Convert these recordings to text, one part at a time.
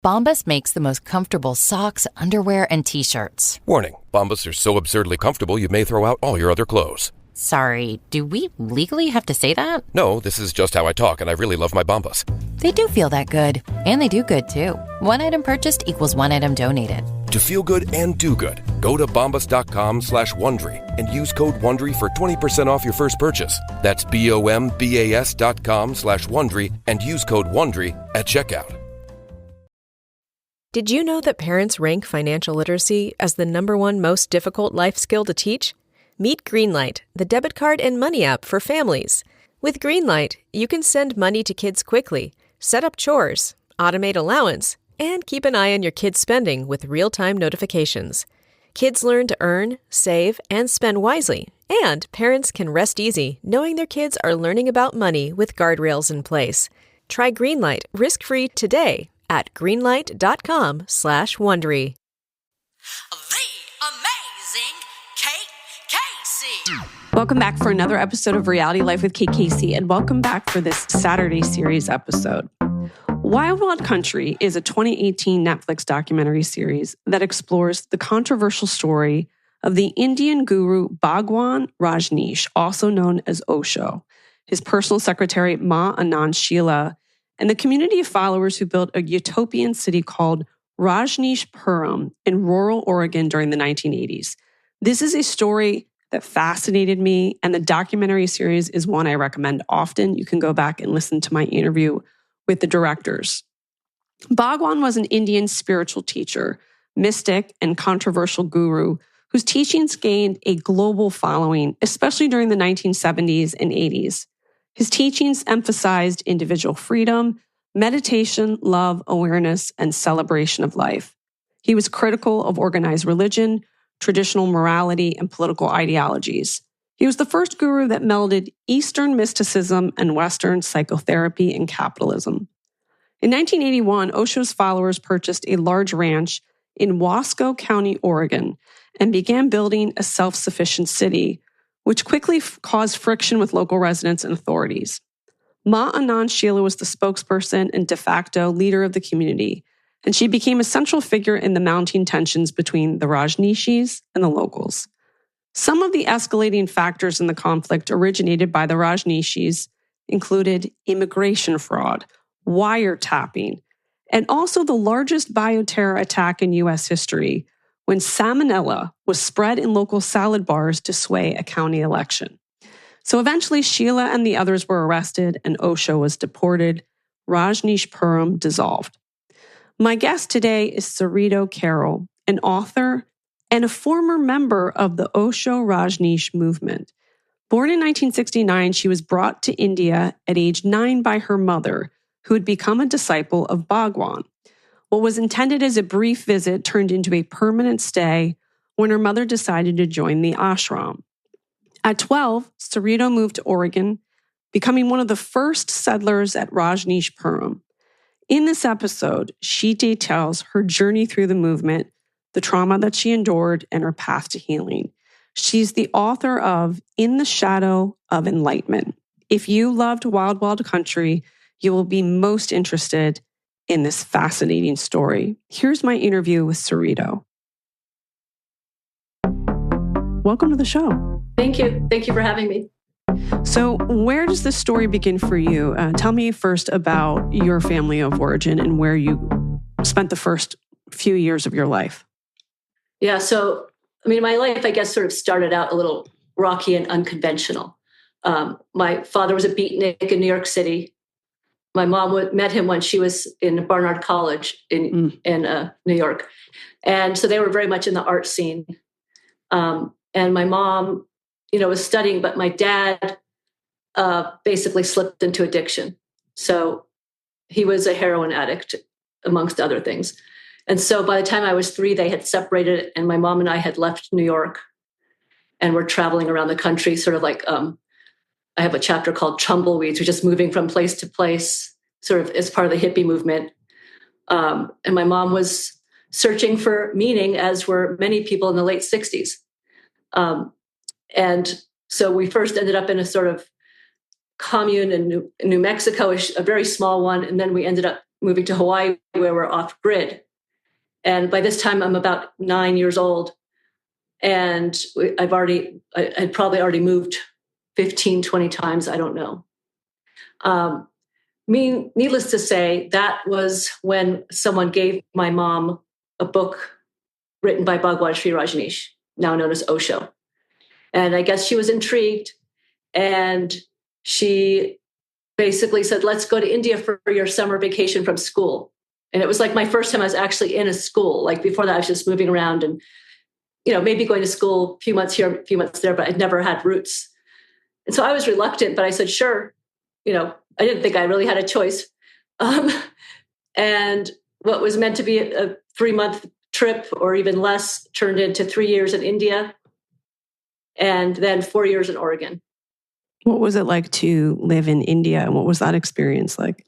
Bombas makes the most comfortable socks, underwear, and T-shirts. Warning, Bombas are so absurdly comfortable you may throw out all your other clothes. Sorry, do we legally have to say that? No, this is just how I talk, and I really love my Bombas. They do feel that good. And they do good, too. One item purchased equals one item donated. To feel good and do good, go to bombas.com/Wondery and use code WONDERY for 20% off your first purchase. That's BOMBAS.com/Wondery and use code WONDERY at checkout. Did you know that parents rank financial literacy as the #1 most difficult life skill to teach? Meet Greenlight, the debit card and money app for families. With Greenlight, you can send money to kids quickly, set up chores, automate allowance, and keep an eye on your kids' spending with real-time notifications. Kids learn to earn, save, and spend wisely, and parents can rest easy knowing their kids are learning about money with guardrails in place. Try Greenlight risk-free today at greenlight.com/Wondery. The amazing Kate Casey. Welcome back for another episode of Reality Life with Kate Casey, and welcome back for this Saturday series episode. Wild Wild Country is a 2018 Netflix documentary series that explores the controversial story of the Indian guru Bhagwan Rajneesh, also known as Osho, his personal secretary Ma Anand Sheela, and the community of followers who built a utopian city called Rajneeshpuram in rural Oregon during the 1980s. This is a story that fascinated me, and the documentary series is one I recommend often. You can go back and listen to my interview with the directors. Bhagwan was an Indian spiritual teacher, mystic, and controversial guru whose teachings gained a global following, especially during the 1970s and 80s. His teachings emphasized individual freedom, meditation, love, awareness, and celebration of life. He was critical of organized religion, traditional morality, and political ideologies. He was the first guru that melded Eastern mysticism and Western psychotherapy and capitalism. In 1981, Osho's followers purchased a large ranch in Wasco County, Oregon, and began building a self-sufficient city, which quickly caused friction with local residents and authorities. Ma Anand Sheela was the spokesperson and de facto leader of the community, and she became a central figure in the mounting tensions between the Rajneeshis and the locals. Some of the escalating factors in the conflict originated by the Rajneeshis included immigration fraud, wiretapping, and also the largest bioterror attack in U.S. history, when salmonella was spread in local salad bars to sway a county election. So eventually, Sheela and the others were arrested and Osho was deported. Rajneeshpuram dissolved. My guest today is Sarito Carroll, an author and a former member of the Osho Rajneesh movement. Born in 1969, she was brought to India at age 9 by her mother, who had become a disciple of Bhagwan. What was intended as a brief visit turned into a permanent stay when her mother decided to join the ashram. At 12, Sarito moved to Oregon, becoming one of the first settlers at Rajneeshpuram. In this episode, she details her journey through the movement, the trauma that she endured, and her path to healing. She's the author of In the Shadow of Enlightenment. If you loved Wild Wild Country, you will be most interested in this fascinating story. Here's my interview with Sarito. Welcome to the show. Thank you. Thank you for having me. So where does this story begin for you? Tell me first about your family of origin and where you spent the first few years of your life. Yeah. So, my life, I guess, sort of started out a little rocky and unconventional. My father was a beatnik in New York City. My mom met him when she was in Barnard College in New York. And so they were very much in the art scene. And my mom, was studying, but my dad basically slipped into addiction. So he was a heroin addict, amongst other things. And so by the time I was 3, they had separated, and my mom and I had left New York and were traveling around the country, sort of like, I have a chapter called Tumbleweeds, which is moving from place to place, sort of as part of the hippie movement. And my mom was searching for meaning, as were many people in the late 60s. And so we first ended up in a sort of commune in New Mexico, a very small one. And then we ended up moving to Hawaii where we're off grid. And by this time, I'm about 9 years old. And I'd probably already moved 15, 20 times. I don't know. Needless to say, that was when someone gave my mom a book written by Bhagwan Shree Rajneesh, now known as Osho. And I guess she was intrigued. And she basically said, let's go to India for your summer vacation from school. And it was like my first time I was actually in a school. Like before that, I was just moving around and, maybe going to school a few months here, a few months there, but I'd never had roots. And so I was reluctant, but I said, sure. I didn't think I really had a choice. And what was meant to be a 3-month trip or even less turned into 3 years in India and then 4 years in Oregon. What was it like to live in India? And what was that experience like?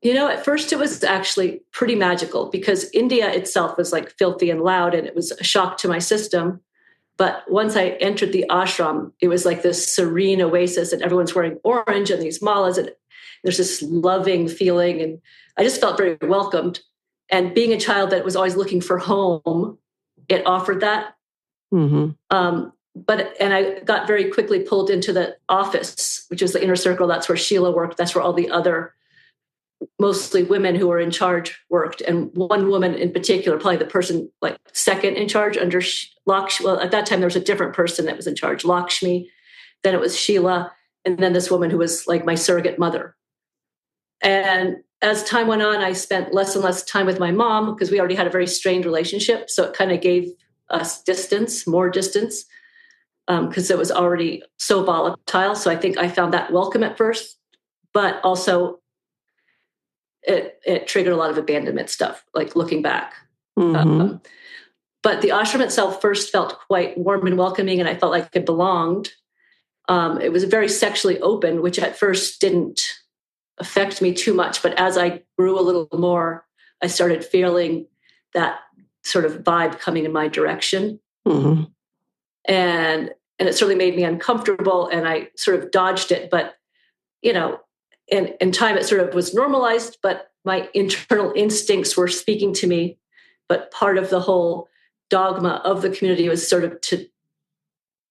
At first it was actually pretty magical because India itself was like filthy and loud and it was a shock to my system. But once I entered the ashram, it was like this serene oasis and everyone's wearing orange and these malas and there's this loving feeling. And I just felt very welcomed. And being a child that was always looking for home, it offered that. Mm-hmm. And I got very quickly pulled into the office, which is the inner circle. That's where Sheila worked. That's where all the other, mostly women who were in charge worked. And one woman in particular, probably the person like second in charge under Lakshmi. Well, at that time, there was a different person that was in charge, Lakshmi. Then it was Sheila. And then this woman who was like my surrogate mother. And as time went on, I spent less and less time with my mom because we already had a very strained relationship. So it kind of gave us more distance. Because it was already so volatile. So I think I found that welcome at first, but also it triggered a lot of abandonment stuff, like looking back. Mm-hmm. But the ashram itself first felt quite warm and welcoming, and I felt like it belonged. It was very sexually open, which at first didn't affect me too much. But as I grew a little more, I started feeling that sort of vibe coming in my direction. Mm-hmm. And it certainly made me uncomfortable and I sort of dodged it. But, in time it sort of was normalized, but my internal instincts were speaking to me. But part of the whole dogma of the community was sort of to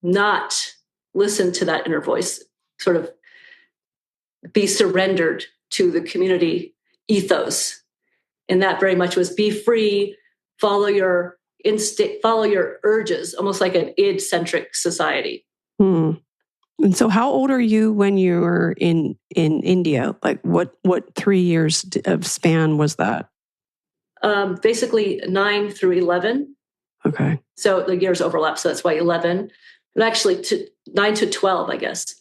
not listen to that inner voice, sort of be surrendered to the community ethos. And that very much was be free, follow your instinct, follow your urges, almost like an id-centric society. And so how old are you when you were in India? Like what 3 years of span was that? Basically 9 through 11. Okay. So the years overlap. So that's why 11. And actually 9 to 12, I guess.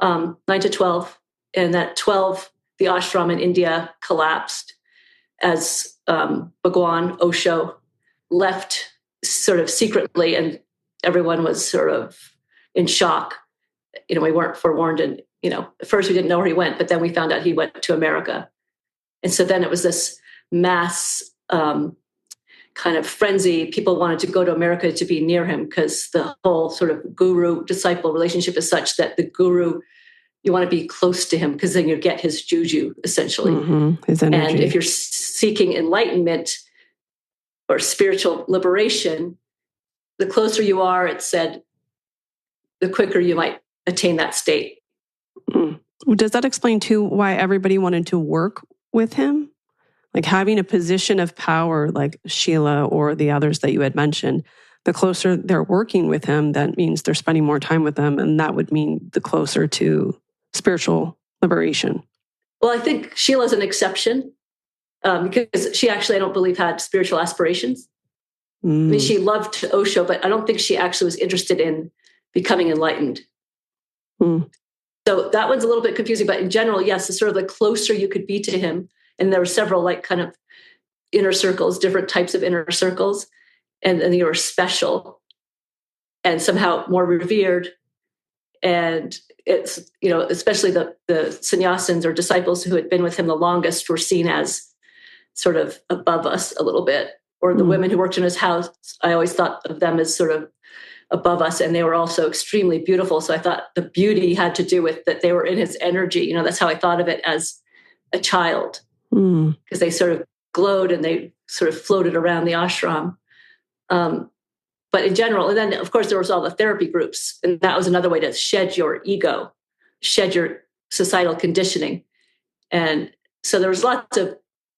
9 to 12. And that 12, the ashram in India collapsed as Bhagwan Osho left sort of secretly, and everyone was sort of in shock. We weren't forewarned, and at first we didn't know where he went, but then we found out he went to America. And so then it was this mass kind of frenzy. People wanted to go to America to be near him because the whole sort of guru-disciple relationship is such that the guru, you want to be close to him because then you get his juju, essentially. Mm-hmm. His energy. And if you're seeking enlightenment or spiritual liberation, the closer you are, it said, the quicker you might attain that state. Mm. Does that explain too why everybody wanted to work with him? Like having a position of power like Sheila or the others that you had mentioned, the closer they're working with him, that means they're spending more time with them. And that would mean the closer to spiritual liberation. Well, I think Sheila's an exception. Because she actually, I don't believe, had spiritual aspirations. I mean, she loved Osho, but I don't think she actually was interested in becoming enlightened. So that one's a little bit confusing, but in general, yes, it's sort of the closer you could be to him. And there were several like kind of inner circles, different types of inner circles, and you were special and somehow more revered. And it's, especially the sannyasins or disciples who had been with him the longest were seen as sort of above us a little bit, or the women who worked in his house, I always thought of them as sort of above us, and they were also extremely beautiful. So I thought the beauty had to do with that they were in his energy. That's how I thought of it as a child. because they sort of glowed and they sort of floated around the ashram. But in general, and then of course there was all the therapy groups, and that was another way to shed your ego, shed your societal conditioning. And so there was lots of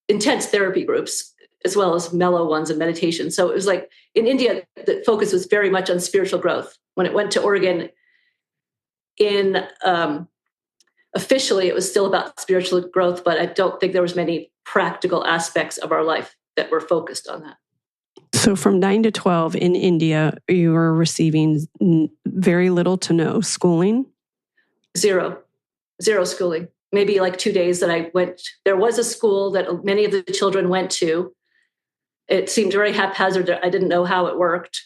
intense therapy groups as well as mellow ones and meditation. So it was like in India, the focus was very much on spiritual growth. When it went to Oregon, officially it was still about spiritual growth, but I don't think there was many practical aspects of our life that were focused on that. So from 9 to 12 in India, you were receiving very little to no schooling? Zero schooling. Maybe like 2 days that I went. There was a school that many of the children went to. It seemed very haphazard. I didn't know how it worked.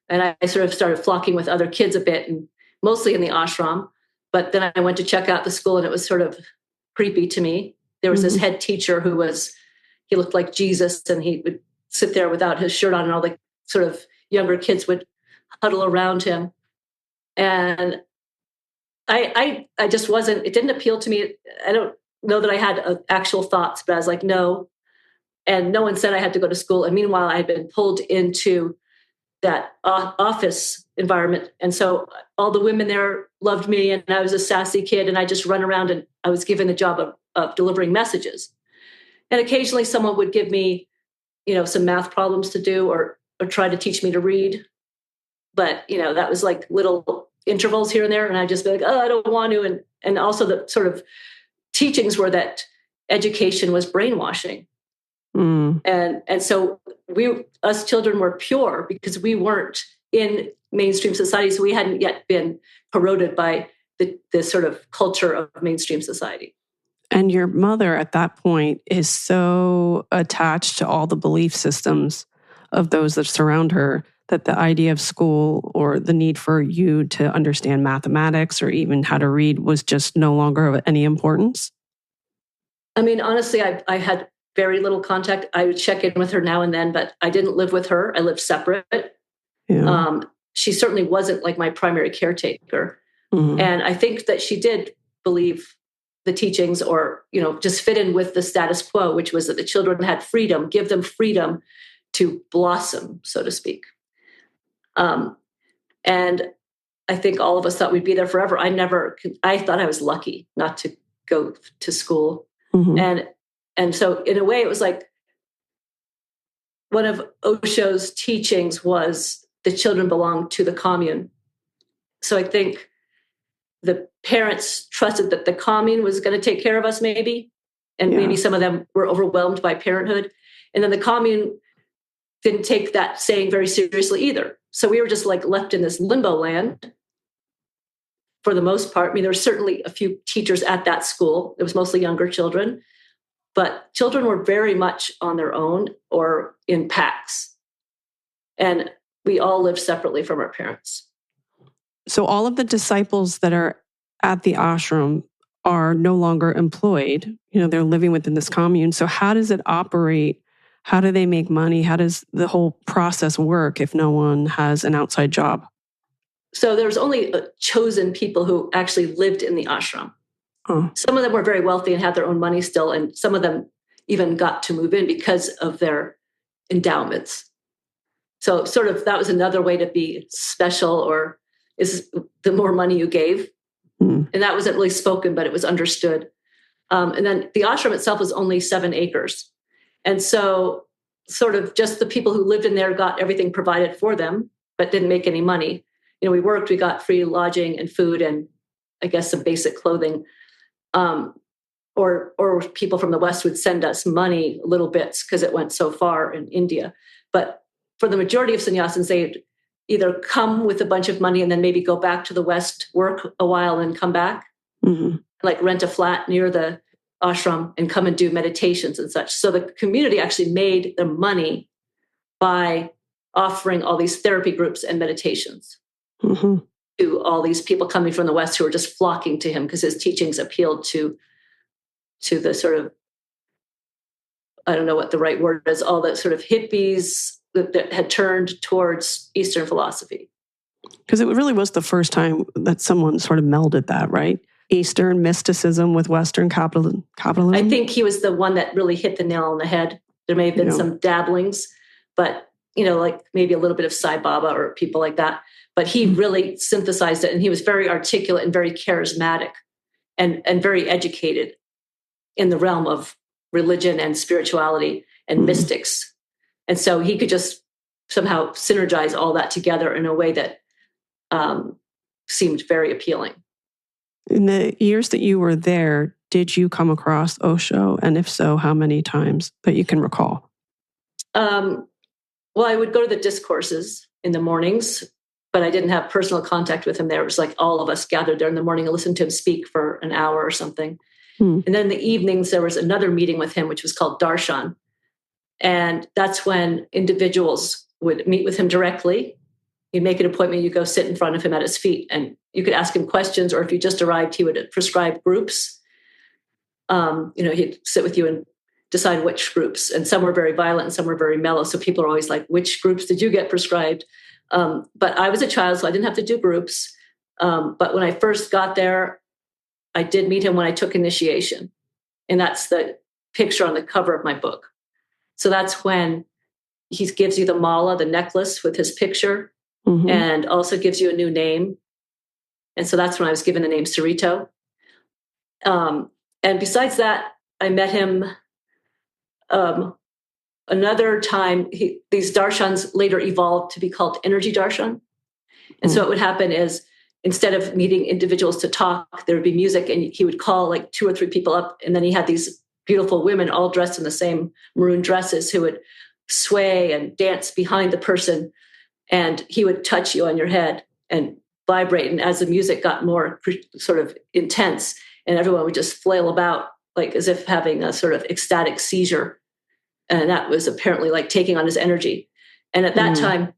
And I sort of started flocking with other kids a bit, and mostly in the ashram. But then I went to check out the school, and it was sort of creepy to me. There was this head teacher he looked like Jesus, and he would sit there without his shirt on, and all the sort of younger kids would huddle around him. And I just wasn't, it didn't appeal to me. I don't know that I had actual thoughts, but I was like, no. And no one said I had to go to school. And meanwhile, I had been pulled into that office environment. And so all the women there loved me, and I was a sassy kid, and I just run around, and I was given the job of delivering messages. And occasionally someone would give me, some math problems to do or try to teach me to read. But, that was like little intervals here and there. And I'd just be like, oh, I don't want to. And also the sort of teachings were that education was brainwashing. And so us children were pure because we weren't in mainstream society. So we hadn't yet been corroded by the sort of culture of mainstream society. And your mother at that point is so attached to all the belief systems of those that surround her that the idea of school or the need for you to understand mathematics or even how to read was just no longer of any importance? I mean, honestly, I had very little contact. I would check in with her now and then, but I didn't live with her. I lived separate. Yeah. She certainly wasn't like my primary caretaker. And I think that she did believe the teachings or, just fit in with the status quo, which was that the children had freedom, give them freedom to blossom, so to speak. And I think all of us thought we'd be there forever. I thought I was lucky not to go to school. And so in a way, it was like one of Osho's teachings was the children belong to the commune. So I think the parents trusted that the commune was going to take care of us maybe. And maybe some of them were overwhelmed by parenthood. And then the commune didn't take that saying very seriously either. So we were just like left in this limbo land for the most part. I mean, there were certainly a few teachers at that school. It was mostly younger children. But children were very much on their own or in packs. And we all lived separately from our parents. So all of the disciples that are at the ashram are no longer employed. They're living within this commune. So how does it operate? How do they make money? How does the whole process work if no one has an outside job? So there was only chosen people who actually lived in the ashram. Some of them were very wealthy and had their own money still, and some of them even got to move in because of their endowments. So sort of that was another way to be special, or is the more money you gave. And that wasn't really spoken, but it was understood. And then the ashram itself was only 7 acres. And so sort of just the people who lived in there got everything provided for them, but didn't make any money. We worked, we got free lodging and food and I guess some basic clothing. Or people from the West would send us money, little bits, because it went so far in India. But for the majority of sannyasins, they'd either come with a bunch of money and then maybe go back to the West, work a while and come back, like rent a flat near the ashram and come and do meditations and such. So the community actually made their money by offering all these therapy groups and meditations to all these people coming from the West who were just flocking to him because his teachings appealed to the sort of, I don't know what the right word is, all the sort of hippies that had turned towards Eastern philosophy. Because it really was the first time that someone sort of melded that, right? Eastern mysticism with Western capitalism? I think he was the one that really hit the nail on the head. There may have been some dabblings, but, like maybe a little bit of Sai Baba or people like that. But he really synthesized it, and he was very articulate and very charismatic and very educated in the realm of religion and spirituality and mystics. And so he could just somehow synergize all that together in a way that seemed very appealing. In the years that you were there, did you come across Osho? And if so, how many times that you can recall? Well, I would go to the discourses in the mornings, but I didn't have personal contact with him there. It was like all of us gathered there in the morning and listened to him speak for an hour or something. And then in the evenings, there was another meeting with him, which was called Darshan. And that's when individuals would meet with him directly. You'd make an appointment, you go sit in front of him at his feet, and you could ask him questions, or if you just arrived, he would prescribe groups. He'd sit with you and decide which groups. And some were very violent and some were very mellow. So people are always like, which groups did you get prescribed? But I was a child, so I didn't have to do groups. But when I first got there, I did meet him when I took initiation. And that's the picture on the cover of my book. So that's when he gives you the mala, the necklace with his picture, and also gives you a new name. And so that's when I was given the name Sarito. And besides that, I met him another time. These darshans later evolved to be called energy darshan. And so what would happen is, instead of meeting individuals to talk, there would be music, and he would call like 2 or 3 people up. And then he had these beautiful women all dressed in the same maroon dresses who would sway and dance behind the person. And he would touch you on your head and vibrate. And as the music got more sort of intense, and everyone would just flail about like as if having a sort of ecstatic seizure. And that was apparently like taking on his energy. And at that time,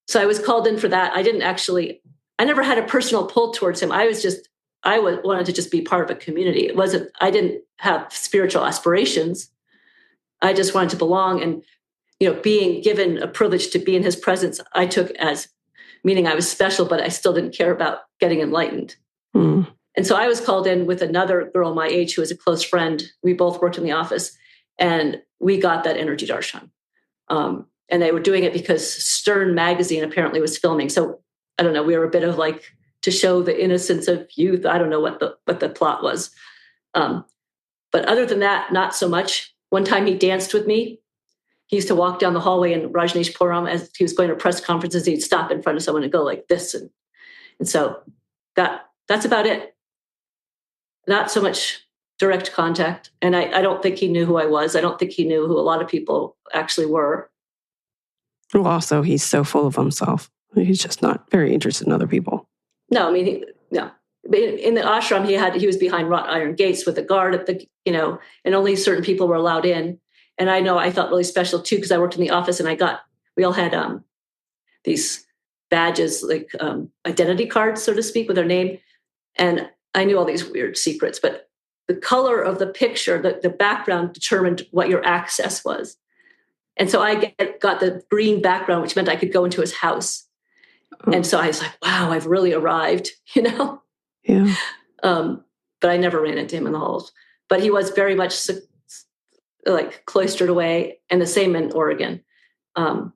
so I was called in for that. I never had a personal pull towards him. I wanted to just be part of a community. I didn't have spiritual aspirations. I just wanted to belong. And, being given a privilege to be in his presence, I took as meaning I was special, but I still didn't care about getting enlightened. And so I was called in with another girl my age who was a close friend. We both worked in the office, and we got that energy darshan. And they were doing it because Stern magazine apparently was filming. So I don't know, we were a bit of like to show the innocence of youth. I don't know what the plot was. But other than that, not so much. One time he danced with me. He used to walk down the hallway in Rajneeshpuram as he was going to press conferences. He'd stop in front of someone and go like this. And so that's about it. Not so much direct contact. And I don't think he knew who I was. I don't think he knew who a lot of people actually were. Well, also, he's so full of himself. He's just not very interested in other people. No, I mean, no. In the ashram, he was behind wrought iron gates with a guard at the, and only certain people were allowed in. And I know I felt really special too, because I worked in the office, and we all had these badges, like identity cards, so to speak, with our name. And I knew all these weird secrets, but the color of the picture, the background determined what your access was. And so I got the green background, which meant I could go into his house. And so I was like, wow, I've really arrived, Yeah. But I never ran into him in the halls. But he was very much like cloistered away, and the same in Oregon. And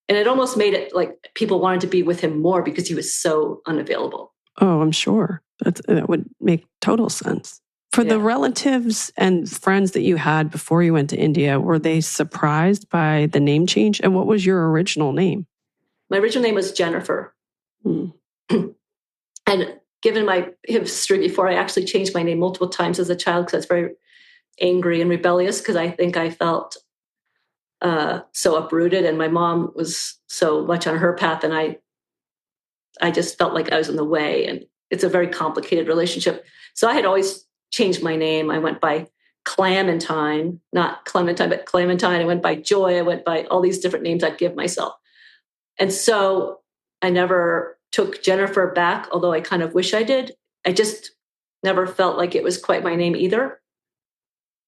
it almost made it like people wanted to be with him more because he was so unavailable. Oh, I'm sure. That would make total sense. For the relatives and friends that you had before you went to India, were they surprised by the name change? And what was your original name? My original name was Jennifer. And given my history before, I actually changed my name multiple times as a child because I was very angry and rebellious, because I think I felt so uprooted, and my mom was so much on her path, and I just felt like I was in the way, and it's a very complicated relationship. So I had always changed my name. I went by Clementine, not Clementine, but Clementine. I went by Joy. I went by all these different names I'd give myself. And so I never took Jennifer back, although I kind of wish I did. I just never felt like it was quite my name either.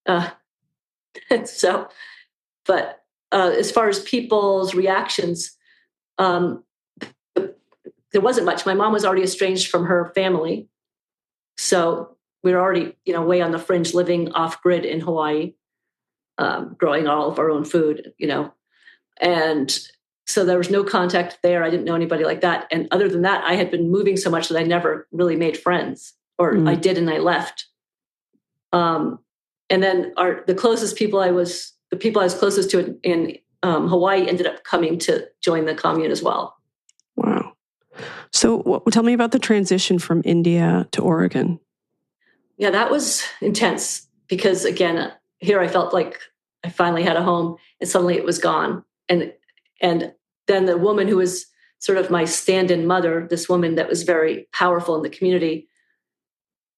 But as far as people's reactions, there wasn't much. My mom was already estranged from her family. So we were already, way on the fringe, living off grid in Hawaii, growing all of our own food, and so there was no contact there. I didn't know anybody like that. And other than that, I had been moving so much that I never really made friends, or I did and I left. And then the people I was closest to in Hawaii ended up coming to join the commune as well. Wow. So tell me about the transition from India to Oregon. Yeah, that was intense because, again, here I felt like I finally had a home and suddenly it was gone. And then the woman who was sort of my stand-in mother, this woman that was very powerful in the community,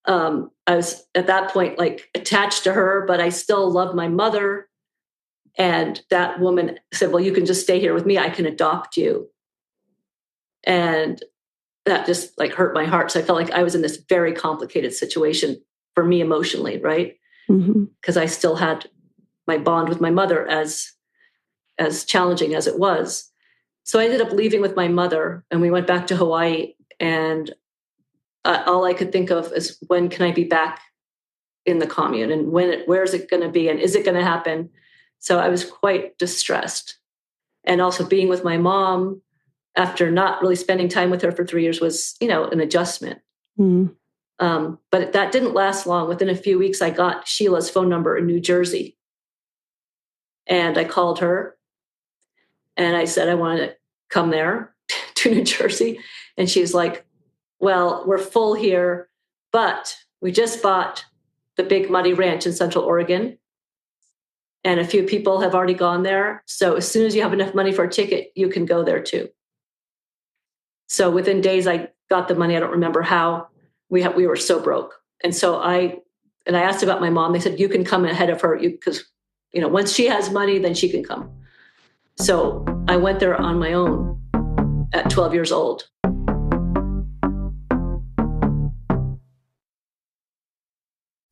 I was at that point like attached to her, but I still loved my mother. And that woman said, well, you can just stay here with me. I can adopt you. And that just like hurt my heart. So I felt like I was in this very complicated situation for me emotionally, right? Because I still had my bond with my mother as challenging as it was. So I ended up leaving with my mother and we went back to Hawaii, and all I could think of is, when can I be back in the commune, and where is it going to be, and is it going to happen? So I was quite distressed. And also being with my mom after not really spending time with her for 3 years was, an adjustment. But that didn't last long. Within a few weeks, I got Sheila's phone number in New Jersey. And I called her and I said, I want to come there to New Jersey. And she's like, well, we're full here, but we just bought the Big Muddy Ranch in Central Oregon. And a few people have already gone there. So as soon as you have enough money for a ticket, you can go there too. So within days, I got the money. I don't remember how. We were so broke. And so I asked about my mom. They said, you can come ahead of her because, once she has money, then she can come. So I went there on my own at 12 years old.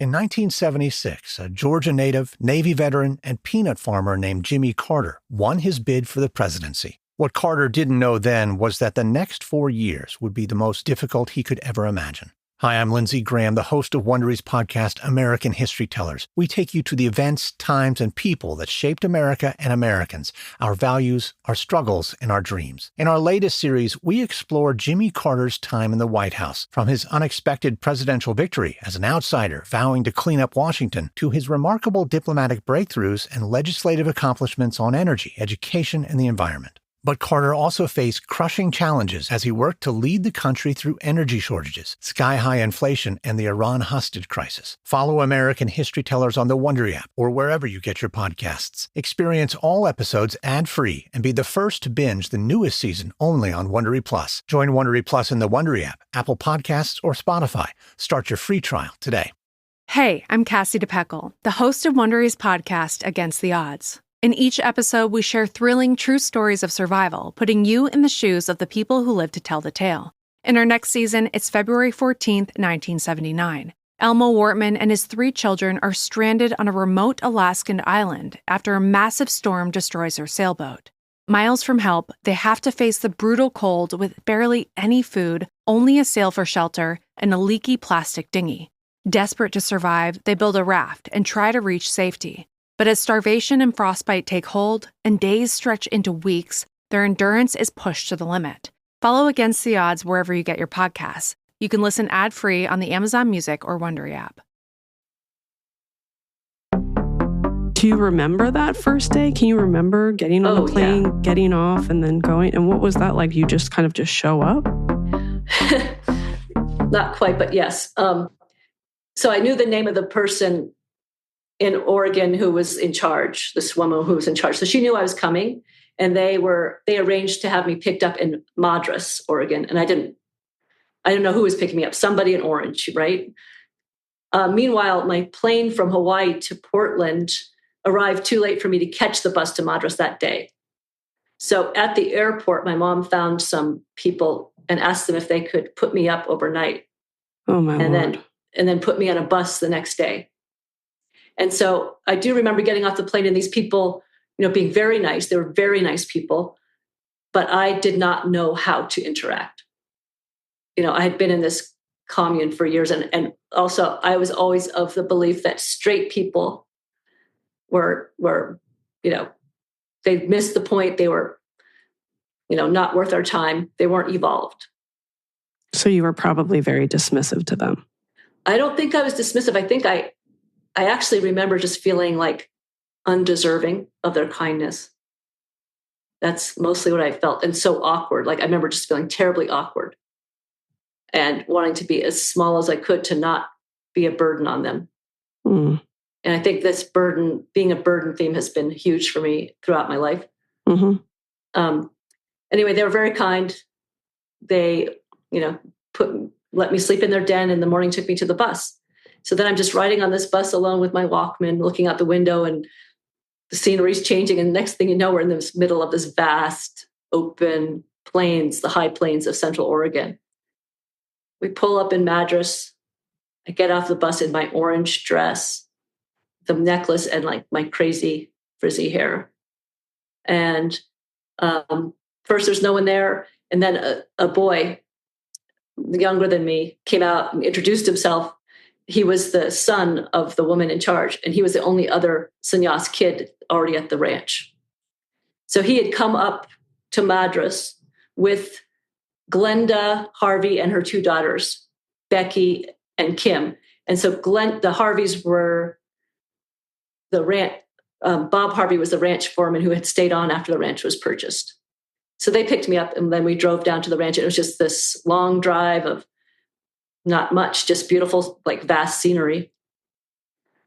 In 1976, a Georgia native, Navy veteran, and peanut farmer named Jimmy Carter won his bid for the presidency. What Carter didn't know then was that the next 4 years would be the most difficult he could ever imagine. Hi, I'm Lindsey Graham, the host of Wondery's podcast, American History Tellers. We take you to the events, times, and people that shaped America and Americans, our values, our struggles, and our dreams. In our latest series, we explore Jimmy Carter's time in the White House, from his unexpected presidential victory as an outsider vowing to clean up Washington, to his remarkable diplomatic breakthroughs and legislative accomplishments on energy, education, and the environment. But Carter also faced crushing challenges as he worked to lead the country through energy shortages, sky-high inflation, and the Iran hostage crisis. Follow American History Tellers on the Wondery app or wherever you get your podcasts. Experience all episodes ad-free and be the first to binge the newest season only on Wondery Plus. Join Wondery Plus in the Wondery app, Apple Podcasts, or Spotify. Start your free trial today. Hey, I'm Cassie DePeckle, the host of Wondery's podcast, Against the Odds. In each episode, we share thrilling, true stories of survival, putting you in the shoes of the people who live to tell the tale. In our next season, it's February 14th, 1979. Elmo Wortman and his 3 children are stranded on a remote Alaskan island after a massive storm destroys their sailboat. Miles from help, they have to face the brutal cold with barely any food, only a sail for shelter, and a leaky plastic dinghy. Desperate to survive, they build a raft and try to reach safety. But as starvation and frostbite take hold and days stretch into weeks, their endurance is pushed to the limit. Follow Against the Odds wherever you get your podcasts. You can listen ad-free on the Amazon Music or Wondery app. Do you remember that first day? Can you remember getting on the plane, getting off, and then going? And what was that like? You just kind of just show up? Not quite, but yes. So I knew the name of the person in Oregon who was in charge, this woman who was in charge. So she knew I was coming, and they arranged to have me picked up in Madras, Oregon. And I didn't know who was picking me up, somebody in Orange, right? Meanwhile, my plane from Hawaii to Portland arrived too late for me to catch the bus to Madras that day. So at the airport, my mom found some people and asked them if they could put me up overnight. Oh my Lord. And then put me on a bus the next day. And so I do remember getting off the plane and these people, being very nice. They were very nice people, but I did not know how to interact. I had been in this commune for years. And also I was always of the belief that straight people were, they missed the point. They were, not worth our time. They weren't evolved. So you were probably very dismissive to them. I don't think I was dismissive. I think I actually remember just feeling like undeserving of their kindness. That's mostly what I felt. And so awkward. Like I remember just feeling terribly awkward and wanting to be as small as I could to not be a burden on them. Mm. And I think this being a burden theme has been huge for me throughout my life. Mm-hmm. Anyway, they were very kind. They, let me sleep in their den in the morning, took me to the bus. So then I'm just riding on this bus alone with my Walkman, looking out the window, and the scenery's changing. And next thing you know, we're in the middle of this vast open plains, the high plains of Central Oregon. We pull up in Madras. I get off the bus in my orange dress, the necklace, and like my crazy frizzy hair. And first there's no one there. And then a boy younger than me came out and introduced himself. He was the son of the woman in charge, and he was the only other sannyas kid already at the ranch. So he had come up to Madras with Glenda Harvey and her two daughters, Becky and Kim. And so the Harveys were the ranch. Bob Harvey was the ranch foreman who had stayed on after the ranch was purchased. So they picked me up, and then we drove down to the ranch. And it was just this long drive of not much, just beautiful, like vast scenery.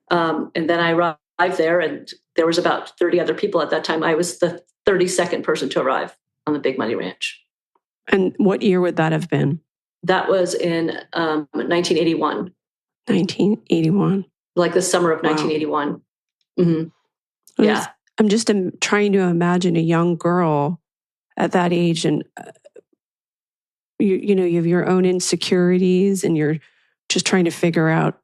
And then I arrived there, and there was about 30 other people at that time. I was the 32nd person to arrive on the Big Muddy Ranch. And what year would that have been? That was in 1981. 1981. Like the summer of 1981. Mm-hmm. Yeah. I'm just trying to imagine a young girl at that age, and you have your own insecurities, and you're just trying to figure out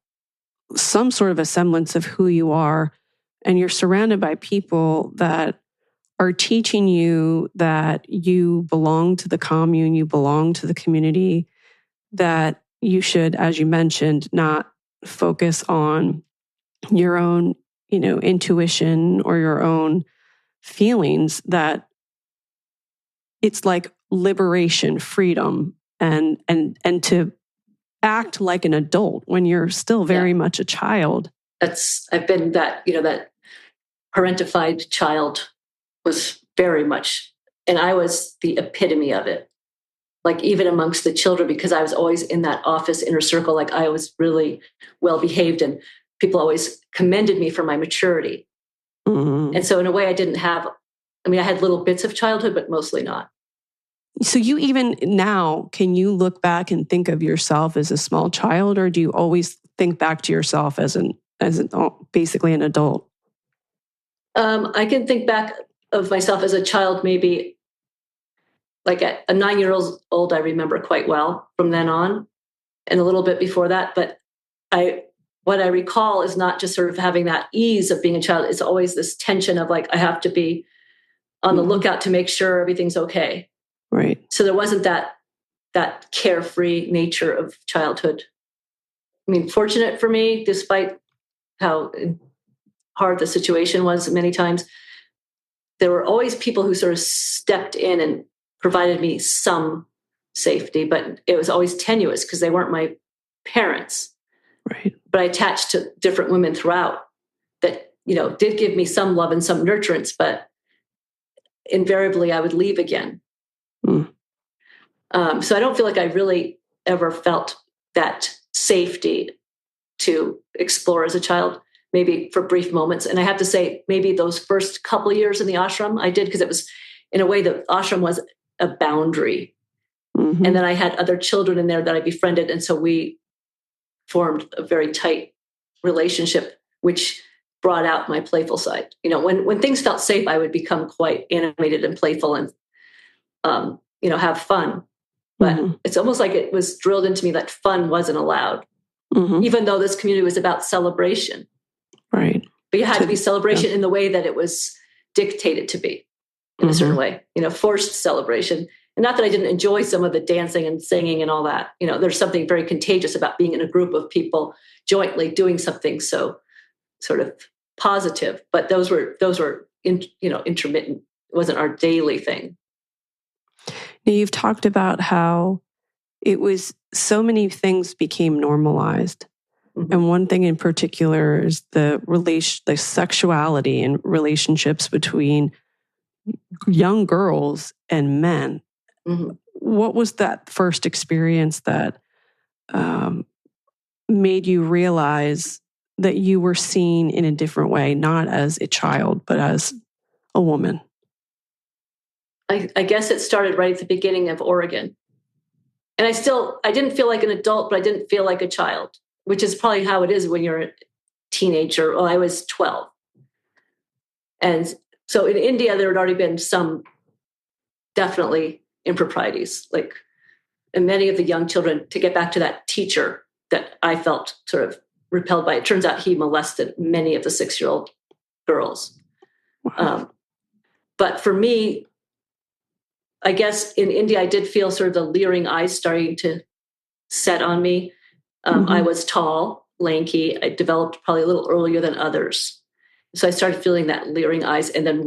some sort of a semblance of who you are, and you're surrounded by people that are teaching you that you belong to the commune, you belong to the community, that you should, as you mentioned, not focus on your own, intuition or your own feelings, that it's like liberation, freedom, and to act like an adult when you're still very much a child. I've been that parentified child was very much, and I was the epitome of it. Like even amongst the children, because I was always in that office inner circle, like I was really well behaved, and people always commended me for my maturity. Mm-hmm. And so in a way I had little bits of childhood, but mostly not. So you even now, can you look back and think of yourself as a small child, or do you always think back to yourself as basically an adult? I can think back of myself as a child, maybe like at a 9-year-old, I remember quite well from then on, and a little bit before that. But what I recall is not just sort of having that ease of being a child. It's always this tension of like, I have to be on the lookout to make sure everything's okay. Right. So there wasn't that carefree nature of childhood. I mean, fortunate for me, despite how hard the situation was many times, there were always people who sort of stepped in and provided me some safety, but it was always tenuous because they weren't my parents. Right. But I attached to different women throughout that, did give me some love and some nurturance, but invariably I would leave again. Mm. So I don't feel like I really ever felt that safety to explore as a child, maybe for brief moments. And I have to say, maybe those first couple of years in the ashram, I did, because it was, in a way, the ashram was a boundary. Mm-hmm. And then I had other children in there that I befriended. And so we formed a very tight relationship, which brought out my playful side. When things felt safe, I would become quite animated and playful and, have fun. But it's almost like it was drilled into me that fun wasn't allowed, even though this community was about celebration. Right. But you had to be celebration in the way that it was dictated to be, in a certain way, forced celebration. And not that I didn't enjoy some of the dancing and singing and all that. There's something very contagious about being in a group of people jointly doing something so sort of positive. But those were intermittent. It wasn't our daily thing. Now, you've talked about how it was so many things became normalized. Mm-hmm. And one thing in particular is the sexuality and relationships between young girls and men. Mm-hmm. What was that first experience that made you realize that you were seen in a different way, not as a child, but as a woman? I guess it started right at the beginning of Oregon. And I didn't feel like an adult, but I didn't feel like a child, which is probably how it is when you're a teenager. Well, I was 12. And so in India, there had already been some definitely improprieties, and many of the young children, to get back to that teacher that I felt sort of repelled by. It turns out he molested many of the 6-year-old girls. Wow. But for me, I guess in India, I did feel sort of the leering eyes starting to set on me. Mm-hmm. I was tall, lanky. I developed probably a little earlier than others. So I started feeling that leering eyes. And then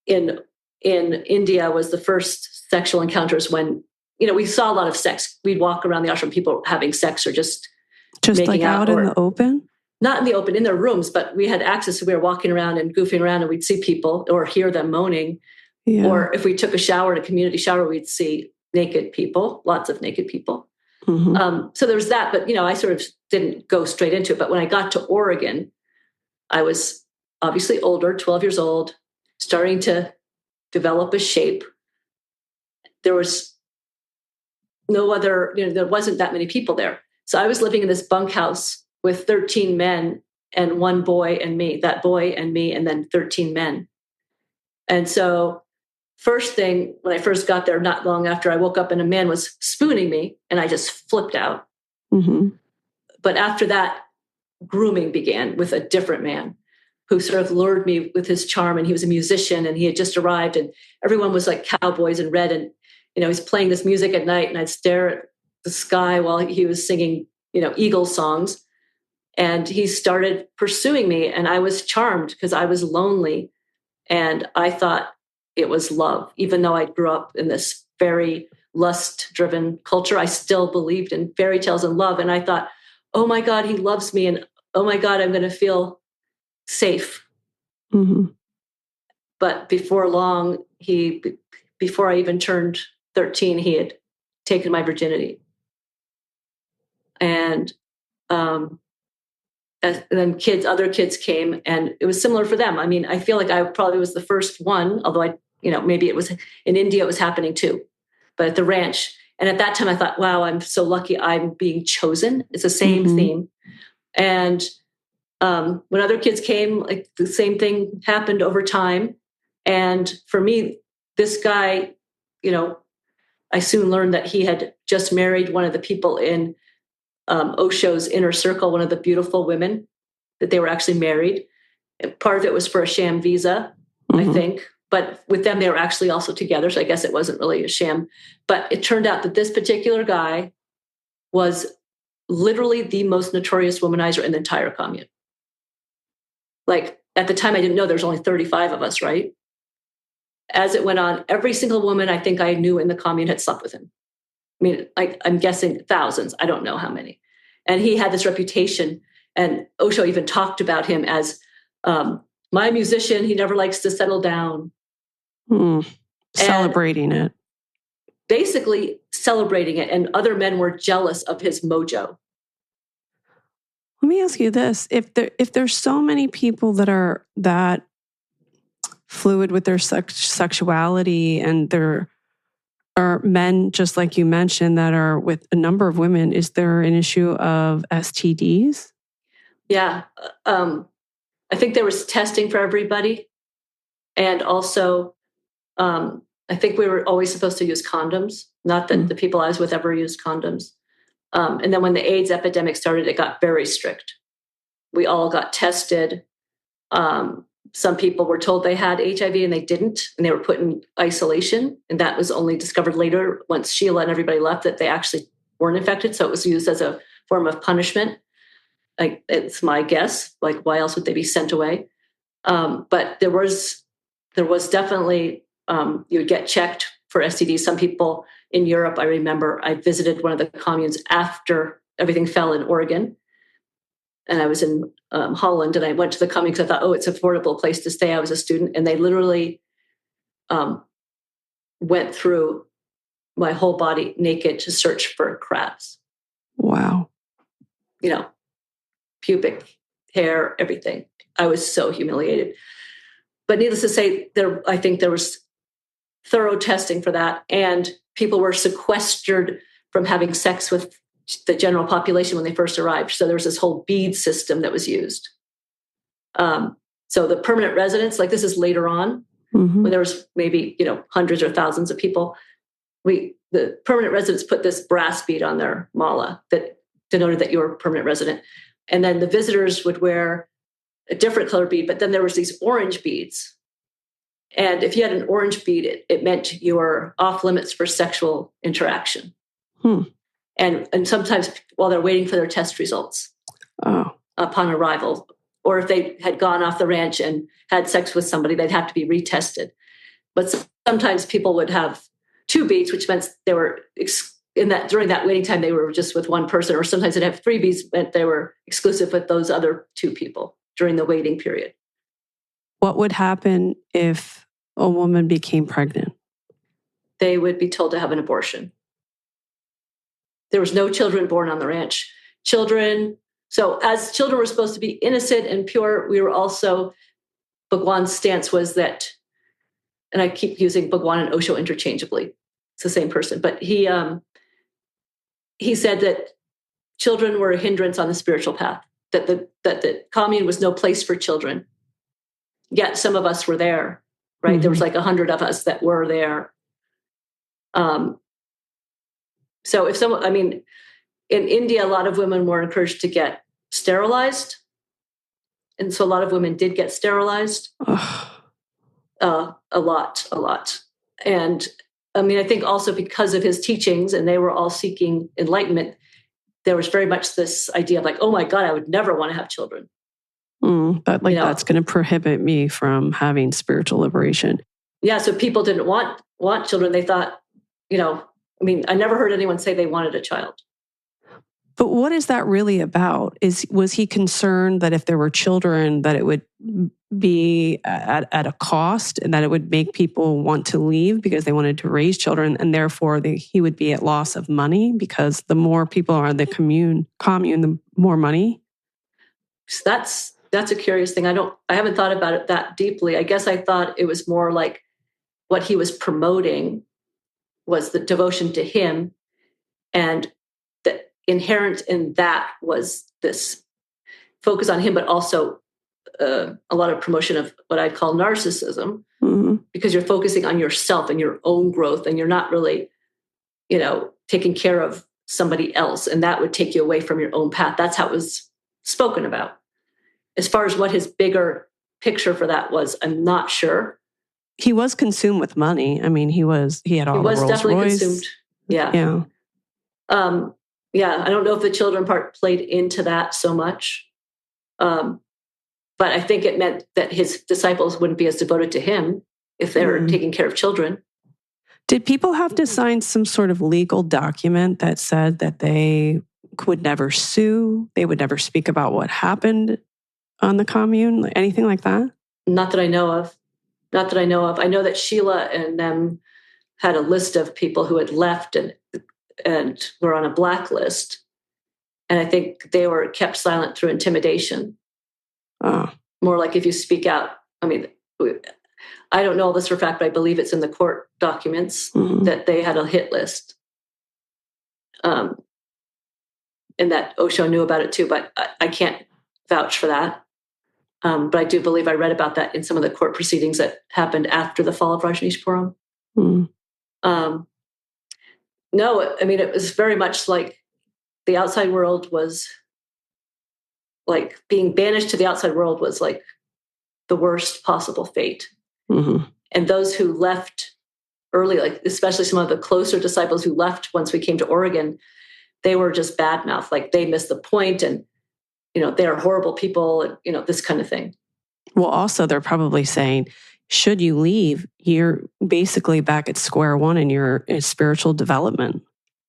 in India was the first sexual encounters when, we saw a lot of sex. We'd walk around the ashram, people having sex or just making like out in the open? Not in the open, in their rooms, but we had access. So we were walking around and goofing around and we'd see people or hear them moaning. Yeah. Or if we took a shower, in a community shower, we'd see naked people, lots of naked people. Mm-hmm. So there was that, but, I sort of didn't go straight into it. But when I got to Oregon, I was obviously older, 12 years old, starting to develop a shape. There was no other, there wasn't that many people there. So I was living in this bunkhouse with 13 men and one boy and me, that boy and me, and then 13 men. And so first thing, when I first got there, not long after, I woke up and a man was spooning me and I just flipped out. Mm-hmm. But after that, grooming began with a different man who sort of lured me with his charm. And he was a musician and he had just arrived and everyone was like cowboys in red. And, he's playing this music at night and I'd stare at the sky while he was singing, Eagles songs. And he started pursuing me and I was charmed because I was lonely. And I thought it was love. Even though I grew up in this very lust-driven culture, I still believed in fairy tales and love. And I thought, oh my God, he loves me. And oh my God, I'm going to feel safe. Mm-hmm. But before long, before I even turned 13, he had taken my virginity. And then other kids came and it was similar for them. I mean, I feel like I probably was the first one, although maybe it was in India, it was happening too, but at the ranch. And at that time I thought, wow, I'm so lucky I'm being chosen. It's the same mm-hmm. theme. And when other kids came, the same thing happened over time. And for me, this guy, I soon learned that he had just married one of the people in Osho's inner circle, one of the beautiful women, that they were actually married. And part of it was for a sham visa, mm-hmm. I think. But with them, they were actually also together. So I guess it wasn't really a sham. But it turned out that this particular guy was literally the most notorious womanizer in the entire commune. At the time, I didn't know there was only 35 of us, right? As it went on, every single woman I think I knew in the commune had slept with him. I mean, I'm guessing thousands. I don't know how many. And he had this reputation. And Osho even talked about him as my musician. He never likes to settle down. Celebrating it. Basically celebrating it. And other men were jealous of his mojo. Let me ask you this. If there's so many people that are that fluid with their sexuality and there are men, just like you mentioned, that are with a number of women, is there an issue of STDs? Yeah. I think there was testing for everybody. And also, I think we were always supposed to use condoms. Not that the people I was with ever used condoms. And then when the AIDS epidemic started, it got very strict. We all got tested. Some people were told they had HIV and they didn't, and they were put in isolation. And that was only discovered later once Sheila and everybody left that they actually weren't infected. So it was used as a form of punishment. Like, it's my guess. Like, why else would they be sent away? But there was definitely, you would get checked for STDs. Some people in Europe, I remember I visited one of the communes after everything fell in Oregon. And I was in Holland, and I went to the commune because I thought, oh, it's an affordable place to stay. I was a student, and they literally went through my whole body naked to search for crabs. Wow. You know, pubic hair, everything. I was so humiliated. But needless to say, I think there was thorough testing for that, and people were sequestered from having sex with the general population when they first arrived. So there was this whole bead system that was used. So the permanent residents, like this is later on, when there was maybe, hundreds or thousands of people, the permanent residents put this brass bead on their mala that denoted that you were a permanent resident. And then the visitors would wear a different color bead, but then there was these orange beads. And if you had an orange bead, it meant you were off limits for sexual interaction. And sometimes while they're waiting for their test results upon arrival, or if they had gone off the ranch and had sex with somebody, they'd have to be retested. But sometimes people would have two beads, which meant they were during that waiting time, they were just with one person, or sometimes they'd have three beads, meant they were exclusive with those other two people during the waiting period. What would happen if a woman became pregnant? They would be told to have an abortion. There was no children born on the ranch. So as children were supposed to be innocent and pure, we were also, Bhagwan's stance was that, and I keep using Bhagwan and Osho interchangeably, it's the same person, but he said that children were a hindrance on the spiritual path, that the commune was no place for children. Yet some of us were there, right? There was like 100 of us that were there. So in India, a lot of women were encouraged to get sterilized. And so a lot of women did get sterilized. A lot. And I think also because of his teachings, and they were all seeking enlightenment, there was very much this idea of like, oh my God, I would never want to have children. But that's going to prohibit me from having spiritual liberation. Yeah, so people didn't want children. They thought, I never heard anyone say they wanted a child. But what is that really about? Was he concerned that if there were children, that it would be at a cost and that it would make people want to leave because they wanted to raise children, and therefore he would be at loss of money because the more people are in the commune, the more money? So that's a curious thing. I haven't thought about it that deeply. I guess I thought it was more like what he was promoting was the devotion to him, and the inherent in that was this focus on him, but also a lot of promotion of what I'd call narcissism, because you're focusing on yourself and your own growth, and you're not really, taking care of somebody else, and that would take you away from your own path. That's how it was spoken about. As far as what his bigger picture for that was, I'm not sure. He was consumed with money. He had all the Rolls definitely Royce. Consumed. Yeah. I don't know if the children part played into that so much. But I think it meant that his disciples wouldn't be as devoted to him if they were taking care of children. Did people have to sign some sort of legal document that said that they would never sue? They would never speak about what happened on the commune? Anything like that? Not that I know of. I know that Sheila and them had a list of people who had left and were on a blacklist. And I think they were kept silent through intimidation. More like if you speak out. I don't know all this for a fact, but I believe it's in the court documents that they had a hit list. And that Osho knew about it too, but I can't vouch for that. But I do believe I read about that in some of the court proceedings that happened after the fall of Rajneeshpuram. No, it was very much like the outside world was like being banished to the outside world was like the worst possible fate. Mm-hmm. And those who left early, like especially some of the closer disciples who left once we came to Oregon, they were just badmouthed, like they missed the point, and they are horrible people, and this kind of thing. Well, also they're probably saying, should you leave, you're basically back at square one in your spiritual development.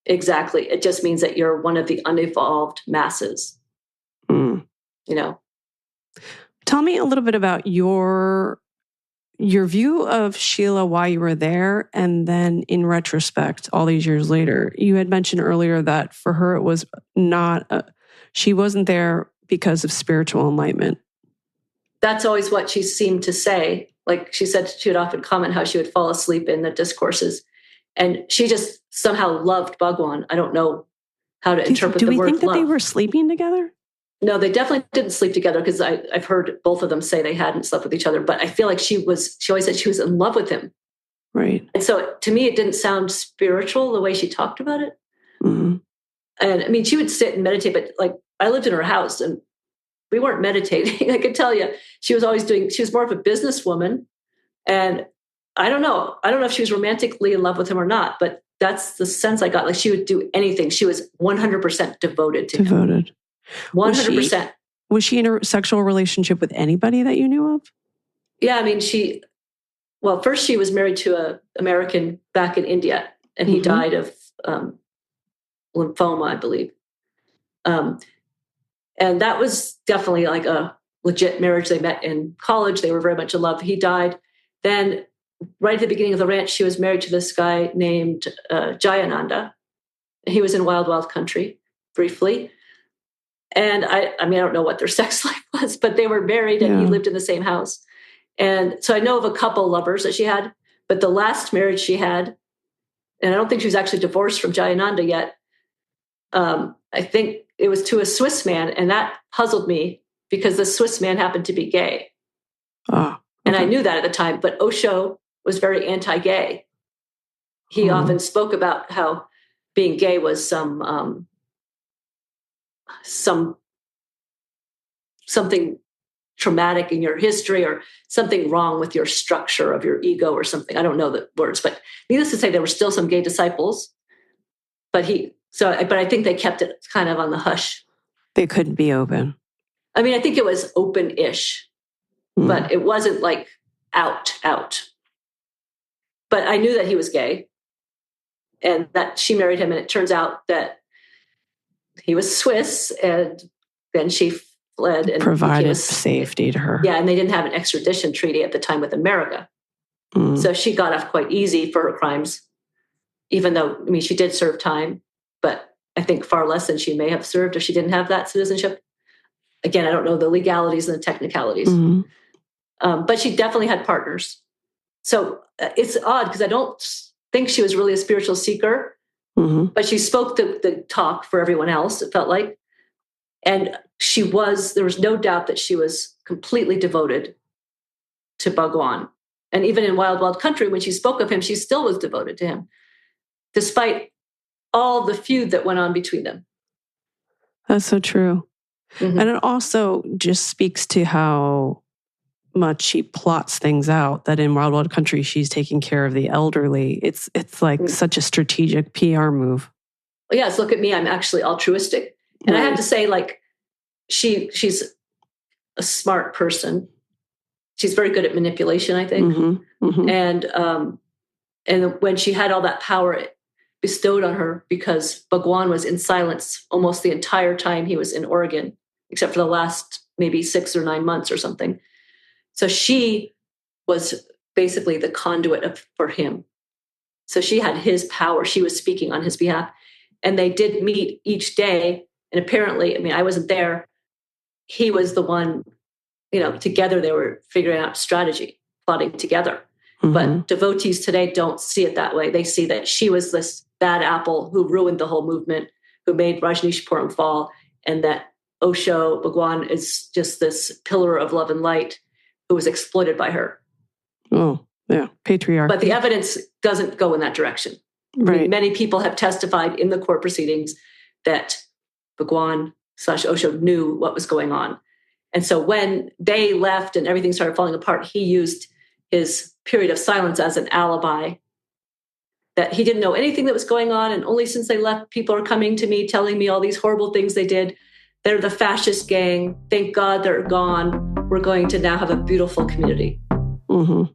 Exactly. It just means that you're one of the unevolved masses. Mm. Tell me a little bit about your view of Sheila while you were there, and then in retrospect, all these years later. You had mentioned earlier that for her it was not, she wasn't there because of spiritual enlightenment. That's always what she seemed to say. Like she said, she would often comment how she would fall asleep in the discourses. And she just somehow loved Bhagwan. I don't know how to interpret the word love. Do we think that they were sleeping together? No, they definitely didn't sleep together, because I've heard both of them say they hadn't slept with each other. But I feel like she always said she was in love with him. Right. And so to me, it didn't sound spiritual the way she talked about it. Mm-hmm. And I mean, she would sit and meditate, but like I lived in her house and we weren't meditating. I could tell you, she was more of a businesswoman. And I don't know if she was romantically in love with him or not, but that's the sense I got. Like she would do anything. She was 100% devoted to him. 100%. Was she in a sexual relationship with anybody that you knew of? Yeah. I mean, first she was married to an American back in India, and he died of lymphoma, I believe. And that was definitely like a legit marriage. They met in college. They were very much in love. He died. Then right at the beginning of the ranch, she was married to this guy named Jayananda. He was in Wild Wild Country briefly. And I don't know what their sex life was, but they were married and he lived in the same house. And so I know of a couple lovers that she had, but the last marriage she had, and I don't think she was actually divorced from Jayananda yet. I think it was to a Swiss man, and that puzzled me because the Swiss man happened to be gay. Oh, okay. And I knew that at the time, but Osho was very anti-gay. He often spoke about how being gay was something traumatic in your history, or something wrong with your structure of your ego or something. I don't know the words, but needless to say, there were still some gay disciples, but I think they kept it kind of on the hush. They couldn't be open. I mean, I think it was open-ish, but it wasn't like out. But I knew that he was gay and that she married him. And it turns out that he was Swiss, and then she fled and provided safety to her. Yeah. And they didn't have an extradition treaty at the time with America. So she got off quite easy for her crimes, even though, I mean, she did serve time, but I think far less than she may have served if she didn't have that citizenship. Again, I don't know the legalities and the technicalities, but she definitely had partners. So it's odd because I don't think she was really a spiritual seeker, but she spoke the talk for everyone else, it felt like. And there was no doubt that she was completely devoted to Bhagwan. And even in Wild Wild Country, when she spoke of him, she still was devoted to him, despite all the feud that went on between them. That's so true. And it also just speaks to how much she plots things out, that in Wild Wild Country, she's taking care of the elderly. It's like such a strategic PR move. Well, yes, look at me. I'm actually altruistic. And I have to say, like, she's a smart person. She's very good at manipulation, I think. And when she had all that power bestowed on her, because Bhagwan was in silence almost the entire time he was in Oregon, except for the last maybe 6 or 9 months or something. So she was basically the conduit for him. So she had his power. She was speaking on his behalf. And they did meet each day. And apparently, I mean, I wasn't there. He was the one, together they were figuring out strategy, plotting together. But devotees today don't see it that way. They see that she was this bad apple who ruined the whole movement, who made Rajneeshpuram fall, and that Osho Bhagwan is just this pillar of love and light who was exploited by her. Oh, yeah, patriarchy. But the evidence doesn't go in that direction. Right. I mean, many people have testified in the court proceedings that Bhagwan / Osho knew what was going on. And so when they left and everything started falling apart, he used his period of silence as an alibi, that he didn't know anything that was going on. And only since they left, people are coming to me, telling me all these horrible things they did. They're the fascist gang. Thank God they're gone. We're going to now have a beautiful community. Mm-hmm.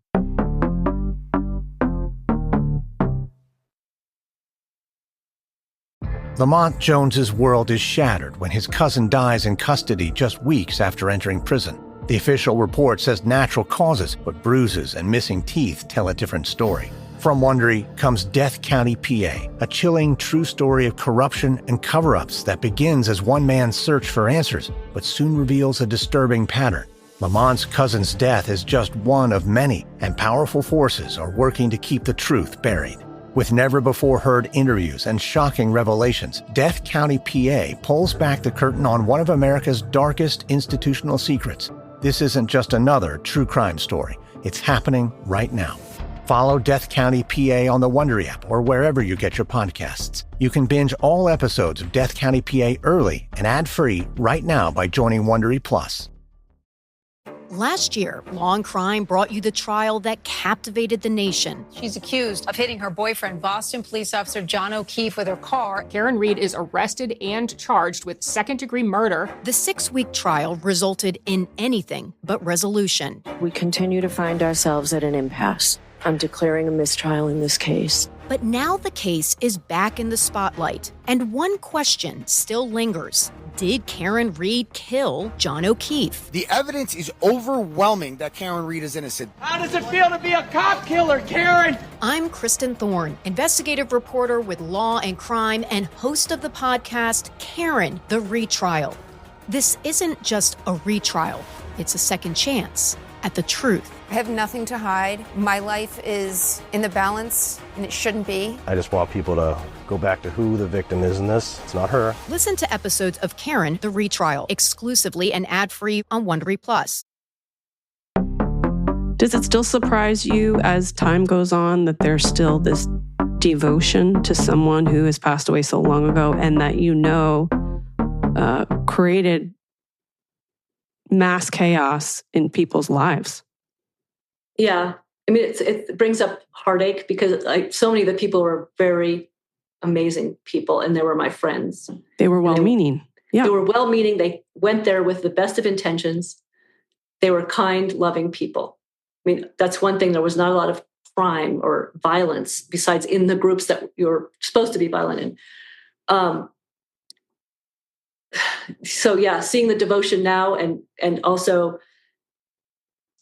Lamont Jones's world is shattered when his cousin dies in custody just weeks after entering prison. The official report says natural causes, but bruises and missing teeth tell a different story. From Wondery comes Death County, PA, a chilling true story of corruption and cover-ups that begins as one man's search for answers, but soon reveals a disturbing pattern. Lamont's cousin's death is just one of many, and powerful forces are working to keep the truth buried. With never-before-heard interviews and shocking revelations, Death County, PA pulls back the curtain on one of America's darkest institutional secrets. This isn't just another true crime story. It's happening right now. Follow Death County, PA on the Wondery app or wherever you get your podcasts. You can binge all episodes of Death County, PA early and ad-free right now by joining Wondery Plus. Last year, Law and Crime brought you the trial that captivated the nation. She's accused of hitting her boyfriend, Boston police officer John O'Keefe, with her car. Karen Reed is arrested and charged with second-degree murder. The 6-week trial resulted in anything but resolution. We continue to find ourselves at an impasse. I'm declaring a mistrial in this case. But now the case is back in the spotlight, and one question still lingers. Did Karen Reed kill John O'Keefe? The evidence is overwhelming that Karen Reed is innocent. How does it feel to be a cop killer, Karen? I'm Kristen Thorne, investigative reporter with Law and Crime and host of the podcast, Karen, the Retrial. This isn't just a retrial. It's a second chance at the truth. I have nothing to hide. My life is in the balance, and it shouldn't be. I just want people to go back to who the victim is in this. It's not her. Listen to episodes of Karen, the Retrial, exclusively and ad-free on Wondery Plus. Does it still surprise you as time goes on that there's still this devotion to someone who has passed away so long ago and that created mass chaos in people's lives? Yeah. I mean, it brings up heartache because so many of the people were very amazing people and they were my friends. They were well-meaning. Yeah. They were well-meaning. They went there with the best of intentions. They were kind, loving people. I mean, that's one thing. There was not a lot of crime or violence besides in the groups that you're supposed to be violent in. So yeah, seeing the devotion now and also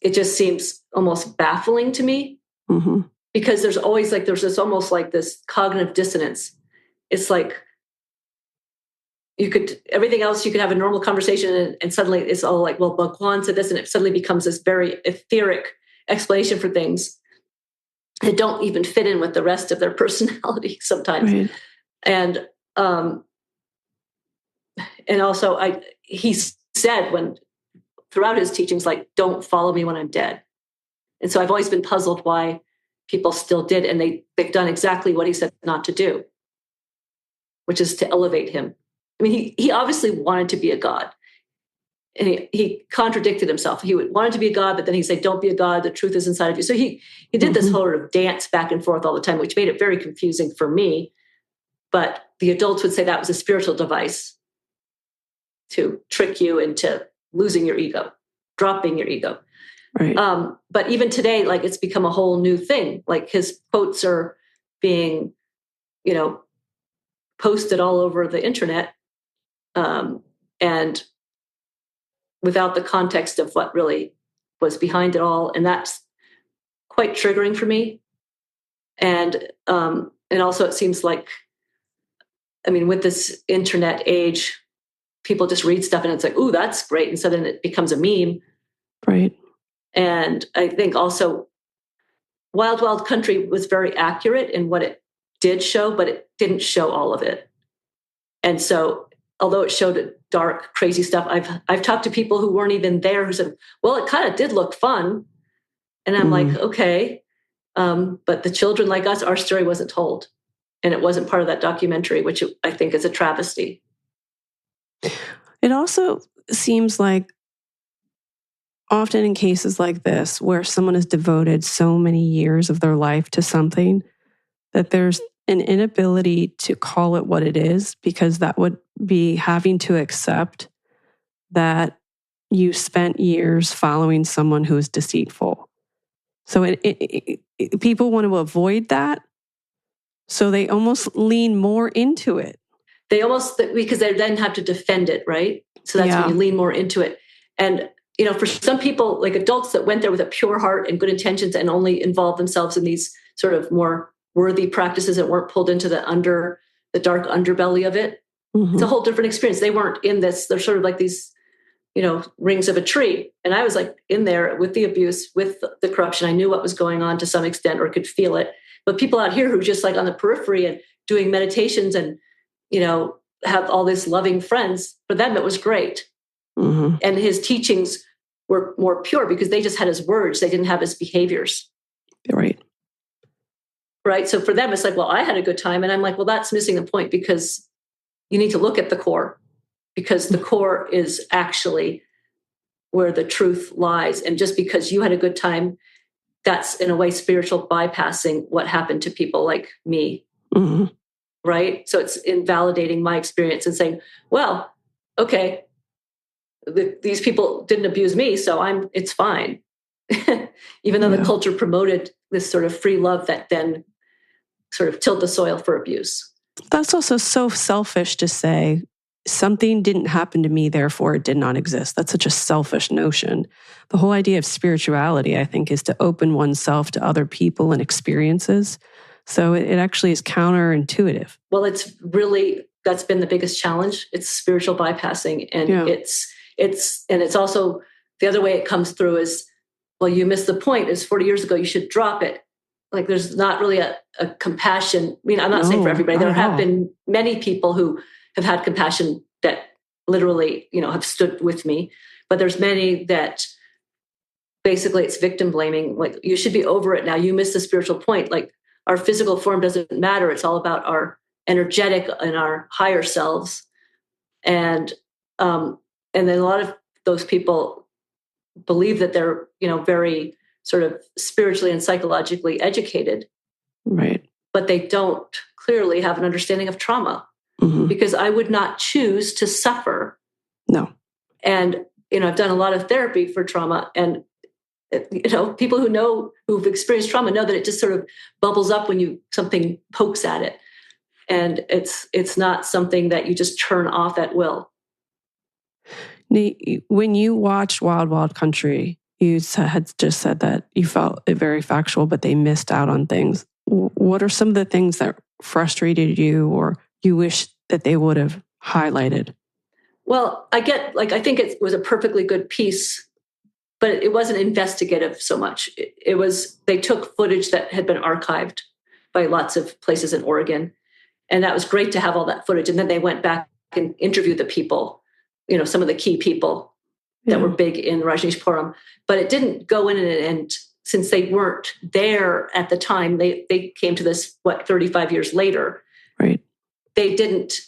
it just seems almost baffling to me because there's almost like this cognitive dissonance. It's like everything else you could have a normal conversation and suddenly it's all like, well, Bhagwan said this, and it suddenly becomes this very etheric explanation for things that don't even fit in with the rest of their personality sometimes. Right. And also he said throughout his teachings, like, don't follow me when I'm dead. And so I've always been puzzled why people still did. And they've done exactly what he said not to do, which is to elevate him. I mean, he obviously wanted to be a god. And he contradicted himself. He wanted to be a god, but then he said, don't be a god. The truth is inside of you. So he did this sort of dance back and forth all the time, which made it very confusing for me. But the adults would say that was a spiritual device to trick you into losing your ego, dropping your ego. Right. But even today, like, it's become a whole new thing. Like, his quotes are being, posted all over the internet. And without the context of what really was behind it all. And that's quite triggering for me. And also it seems like, I mean, with this internet age, people just read stuff and it's like, ooh, that's great. And so then it becomes a meme. Right. And I think also Wild Wild Country was very accurate in what it did show, but it didn't show all of it. And so although it showed dark, crazy stuff, I've talked to people who weren't even there who said, well, it kind of did look fun. And I'm like, okay. But the children like us, our story wasn't told. And it wasn't part of that documentary, which I think is a travesty. It also seems like often in cases like this, where someone has devoted so many years of their life to something, that there's an inability to call it what it is, because that would be having to accept that you spent years following someone who is deceitful. So people want to avoid that. So they almost lean more into it. They almost, because they then have to defend it, right? So that's when you lean more into it. And, for some people, like adults that went there with a pure heart and good intentions and only involved themselves in these sort of more worthy practices that weren't pulled into the dark underbelly of it, it's a whole different experience. They weren't in this. They're sort of like these, rings of a tree. And I was like in there with the abuse, with the corruption. I knew what was going on to some extent, or could feel it. But people out here who are just like on the periphery and doing meditations and, have all these loving friends, for them it was great. And his teachings were more pure because they just had his words. They didn't have his behaviors. Right. So for them, it's like, well, I had a good time. And I'm like, well, that's missing the point, because you need to look at the core, because the core is actually where the truth lies. And just because you had a good time, that's in a way spiritual bypassing what happened to people like me. Right. So it's invalidating my experience and saying, well, okay, these people didn't abuse me, so it's fine. Even though the culture promoted this sort of free love that then sort of tilled the soil for abuse. That's also so selfish to say something didn't happen to me, therefore it did not exist. That's such a selfish notion. The whole idea of spirituality, I think, is to open oneself to other people and experiences. So it actually is counterintuitive. Well, that's been the biggest challenge. It's spiritual bypassing. And it's also the other way it comes through is, well, you missed the point. It's 40 years ago. You should drop it. Like there's not really a compassion. I mean, I'm not saying for everybody. There have been many people who have had compassion that literally, have stood with me. But there's many that basically it's victim blaming. Like, you should be over it now. You missed the spiritual point. Like, our physical form doesn't matter. It's all about our energetic and our higher selves. And then a lot of those people believe that they're, very sort of spiritually and psychologically educated. Right. But they don't clearly have an understanding of trauma, because I would not choose to suffer. No. And, I've done a lot of therapy for trauma, and people who've experienced trauma know that it just sort of bubbles up when something pokes at it. And it's not something that you just turn off at will. When you watched Wild Wild Country, you had just said that you felt it very factual, but they missed out on things. What are some of the things that frustrated you, or you wish that they would have highlighted? Well, I think it was a perfectly good piece, but it wasn't investigative so much. They took footage that had been archived by lots of places in Oregon. And that was great to have all that footage. And then they went back and interviewed the people, some of the key people that were big in Rajneeshpuram. But it didn't go in and since they weren't there at the time, they came to this, 35 years later. Right. They didn't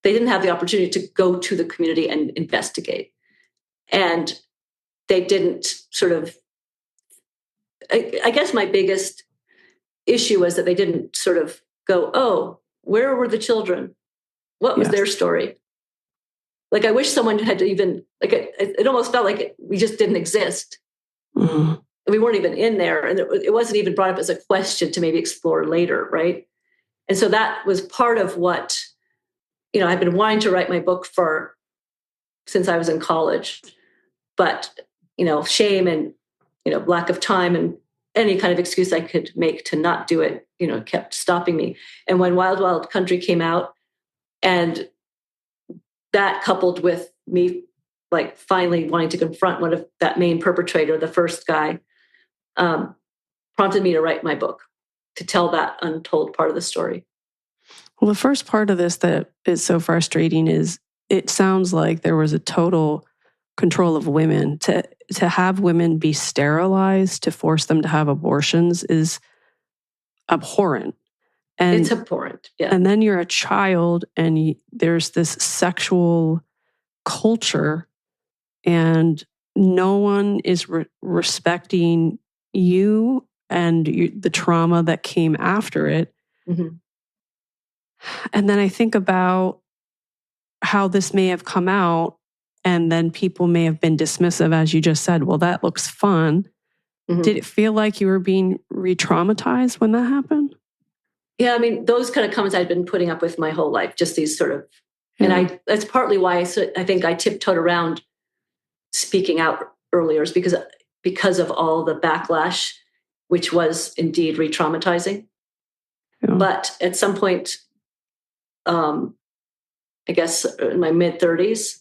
have the opportunity to go to the community and investigate. And they didn't sort of, I guess my biggest issue was that they didn't sort of go, oh, where were the children? What was their story? Like, I wish someone had even, like, it almost felt like we just didn't exist. We weren't even in there. And it wasn't even brought up as a question to maybe explore later, right? And so that was part of what, I've been wanting to write my book since I was in college. But, shame and, lack of time and any kind of excuse I could make to not do it, kept stopping me. And when Wild Wild Country came out, and that coupled with me, like, finally wanting to confront that main perpetrator, the first guy, prompted me to write my book, to tell that untold part of the story. Well, the first part of this that is so frustrating is it sounds like there was a total control of women. To have women be sterilized, to force them to have abortions is abhorrent. And it's abhorrent, yeah. And then you're a child and there's this sexual culture, and no one is respecting you and the trauma that came after it. Mm-hmm. And then I think about how this may have come out, and then people may have been dismissive, as you just said. Well, that looks fun. Mm-hmm. Did it feel like you were being re-traumatized when that happened? Yeah, I mean, those kind of comments I'd been putting up with my whole life, just these sort of, and that's partly why I think I tiptoed around speaking out earlier, is because of all the backlash, which was indeed re-traumatizing. Yeah. But at some point, I guess in my mid-30s,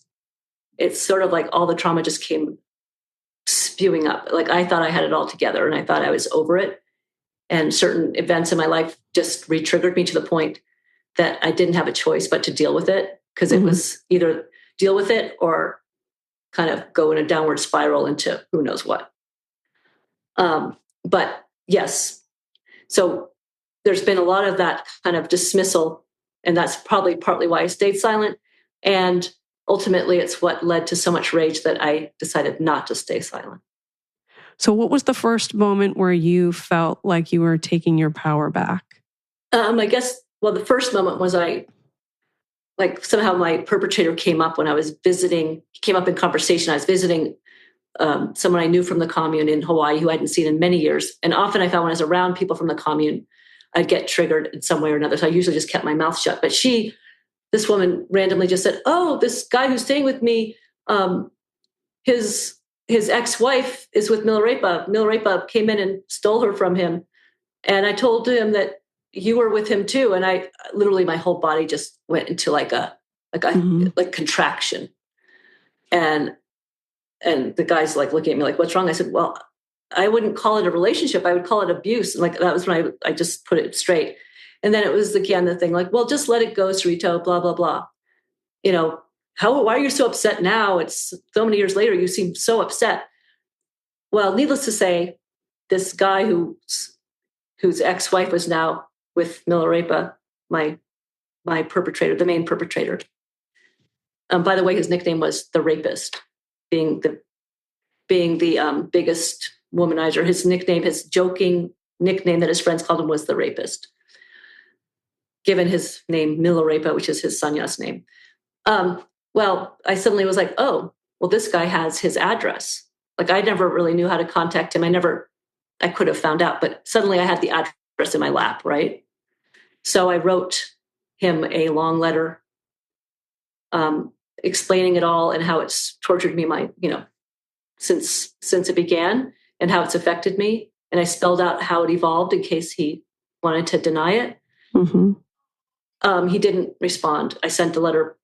it's sort of like all the trauma just came spewing up. Like I thought I had it all together and I thought I was over it. And certain events in my life just re-triggered me to the point that I didn't have a choice but to deal with it, because it was either deal with it or kind of go in a downward spiral into who knows what. But yes, so there's been a lot of that kind of dismissal, and that's probably partly why I stayed silent. And ultimately, it's what led to so much rage that I decided not to stay silent. So what was the first moment where you felt like you were taking your power back? I guess, well, the first moment was somehow my perpetrator came up when I was visiting, he came up in conversation. I was visiting someone I knew from the commune in Hawaii who I hadn't seen in many years. And often I found when I was around people from the commune, I'd get triggered in some way or another. So I usually just kept my mouth shut. But this woman randomly just said, "Oh, this guy who's staying with me, his ex-wife is with Milarepa. Milarepa came in and stole her from him. And I told him that you were with him too." And I literally, my whole body just went into like contraction. And the guy's like looking at me like, "What's wrong?" I said, "Well, I wouldn't call it a relationship. I would call it abuse." And like, that was when I just put it straight. And then it was again, the thing like, "Well, just let it go, Sarito, blah, blah, blah. You know, why are you so upset now? It's so many years later, you seem so upset." Well, needless to say, this guy whose ex-wife was now with Milarepa, my perpetrator, the main perpetrator. By the way, his nickname was the Rapist, being the biggest womanizer. His joking nickname that his friends called him was the Rapist, given his name Milarepa, which is his sannyas name. Well, I suddenly was like, "Oh, well, this guy has his address." Like I never really knew how to contact him. I could have found out, but suddenly I had the address in my lap, right? So I wrote him a long letter explaining it all and how it's tortured me, since it began, and how it's affected me. And I spelled out how it evolved in case he wanted to deny it. Mm-hmm. He didn't respond. I sent the letter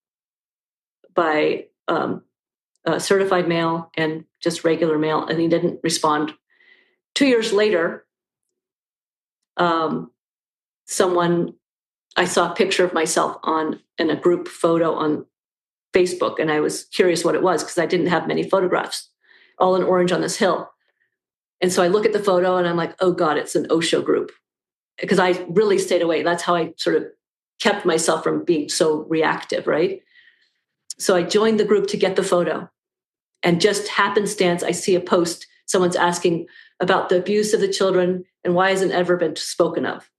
by certified mail and just regular mail, and he didn't respond. 2 years later, I saw a picture of myself in a group photo on Facebook, and I was curious what it was because I didn't have many photographs, all in orange on this hill. And so I look at the photo and I'm like, "Oh God, it's an Osho group," because I really stayed away. That's how I sort of kept myself from being so reactive, right? So I joined the group to get the photo. And just happenstance, I see a post. Someone's asking about the abuse of the children and why hasn't it ever been spoken of.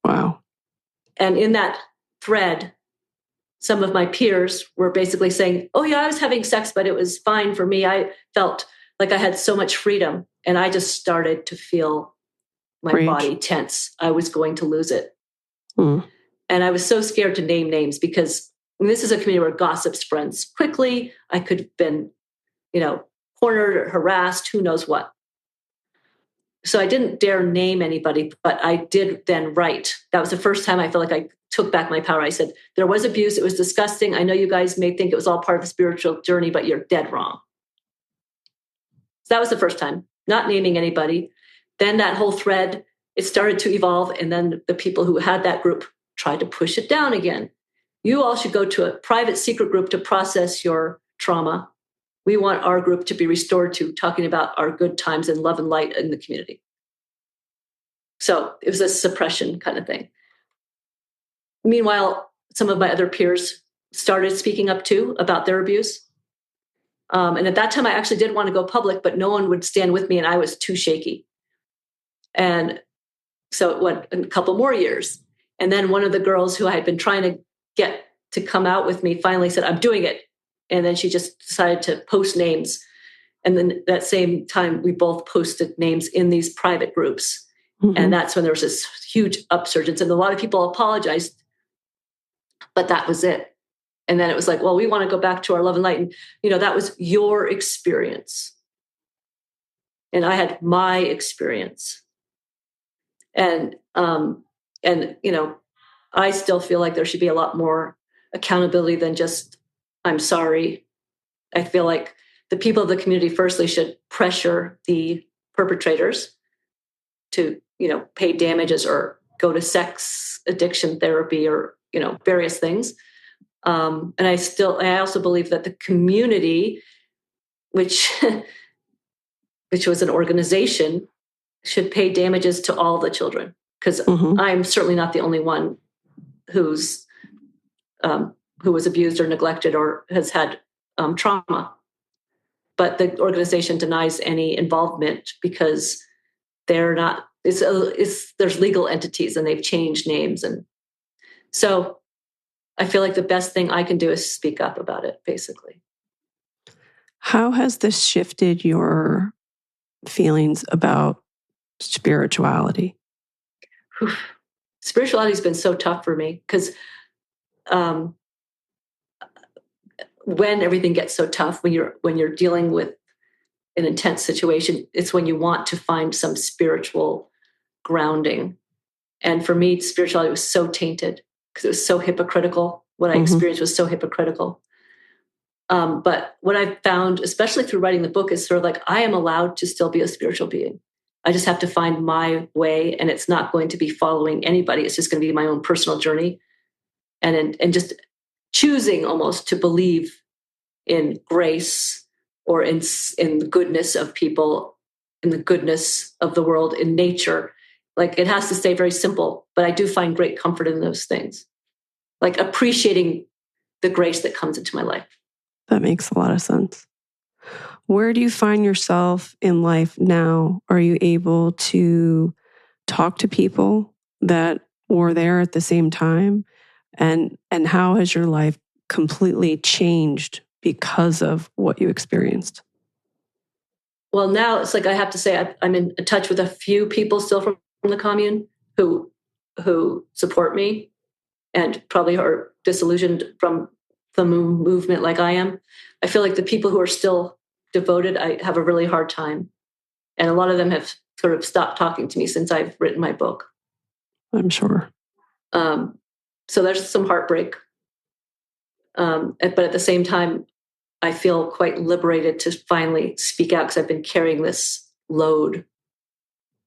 Wow. And in that thread, some of my peers were basically saying, "Oh yeah, I was having sex, but it was fine for me. I felt like I had so much freedom." And I just started to feel my body tense. I was going to lose it. And I was so scared to name names because this is a community where gossip spreads quickly. I could have been, cornered or harassed, who knows what. So I didn't dare name anybody, but I did then write. That was the first time I felt like I took back my power. I said, "There was abuse. It was disgusting. I know you guys may think it was all part of the spiritual journey, but you're dead wrong." So that was the first time, not naming anybody. Then that whole thread, it started to evolve. And then the people who had that group tried to push it down again. "You all should go to a private secret group to process your trauma. We want our group to be restored to talking about our good times and love and light in the community." So it was a suppression kind of thing. Meanwhile, some of my other peers started speaking up too about their abuse. And at that time, I actually did want to go public, but no one would stand with me, and I was too shaky. And so it went a couple more years. And then one of the girls who I had been trying to get to come out with me finally said, I'm doing it. And then she just decided to post names. And then that same time, we both posted names in these private groups. Mm-hmm. And that's when there was this huge upsurgence. And a lot of people apologized, but that was it. And then it was like, well, we want to go back to our love and light. And, that was your experience. And I had my experience. And I still feel like there should be a lot more accountability than just, I'm sorry. I feel like the people of the community firstly should pressure the perpetrators to, pay damages or go to sex addiction therapy or, various things. And I also believe that the community, which was an organization, should pay damages to all the children, because I'm certainly not the only one who was abused or neglected or has had trauma. But the organization denies any involvement because they're not. There's legal entities and they've changed names, and so I feel like the best thing I can do is speak up about it, basically. How has this shifted your feelings about spirituality? Spirituality has been so tough for me because when everything gets so tough, when you're dealing with an intense situation, it's when you want to find some spiritual grounding. And for me, spirituality was so tainted because it was so hypocritical. What I experienced was so hypocritical. But what I've found, especially through writing the book, is sort of like I am allowed to still be a spiritual being. I just have to find my way, and it's not going to be following anybody. It's just going to be my own personal journey, and just choosing almost to believe in grace or in the goodness of people, in the goodness of the world, in nature. Like it has to stay very simple, but I do find great comfort in those things, like appreciating the grace that comes into my life. That makes a lot of sense. Where do you find yourself in life now? Are you able to talk to people that were there at the same time? And how has your life completely changed because of what you experienced? Well, now it's like I have to say I'm in touch with a few people still from the commune who support me and probably are disillusioned from the movement like I am. I feel like the people who are still devoted, I have a really hard time. And a lot of them have sort of stopped talking to me since I've written my book. I'm sure. So there's some heartbreak. But at the same time, I feel quite liberated to finally speak out because I've been carrying this load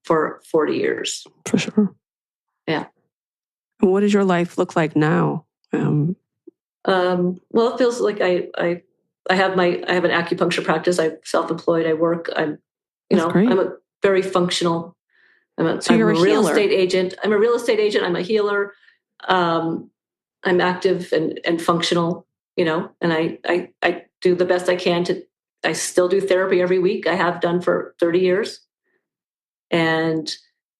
for 40 years. For sure. Yeah. And what does your life look like now? Well, it feels like I have an acupuncture practice. I'm self-employed. I work. I'm a very functional. I'm a real estate agent. I'm a healer. I'm active and functional, and I do the best I can I still do therapy every week. I have done for 30 years. And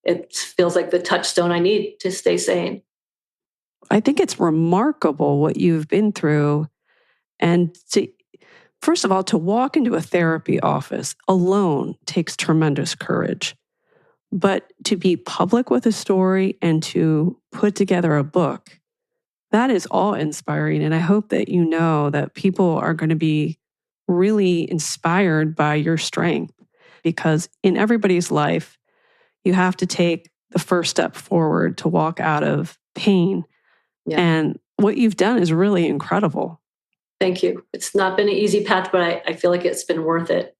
it feels like the touchstone I need to stay sane. I think it's remarkable what you've been through. And first of all, to walk into a therapy office alone takes tremendous courage. But to be public with a story and to put together a book, that is awe-inspiring. And I hope that you know that people are going to be really inspired by your strength, because in everybody's life, you have to take the first step forward to walk out of pain. Yeah. And what you've done is really incredible. Thank you. It's not been an easy path, but I feel like it's been worth it.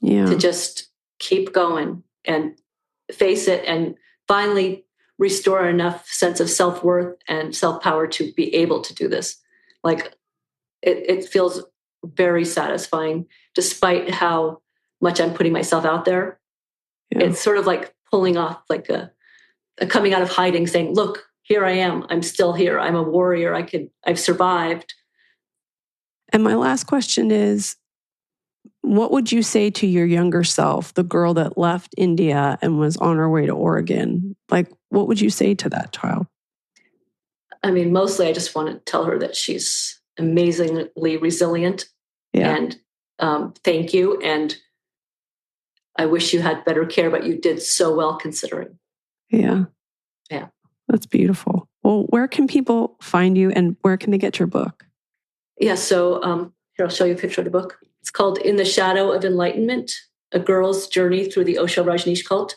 Yeah. To just keep going and face it and finally restore enough sense of self-worth and self-power to be able to do this. Like it feels very satisfying despite how much I'm putting myself out there. Yeah. It's sort of like pulling off like a coming out of hiding, saying, look, here I am. I'm still here. I'm a warrior. I've survived. And my last question is, What would you say to your younger self, the girl that left India and was on her way to Oregon? Like, what would you say to that child? I mean, mostly I just want to tell her that she's amazingly resilient. Yeah. And thank you. And I wish you had better care, but you did so well considering. Yeah. Yeah. That's beautiful. Well, where can people find you and where can they get your book? Yeah. So here, I'll show you a picture of the book. It's called In the Shadow of Enlightenment, A Girl's Journey Through the Osho Rajneesh Cult.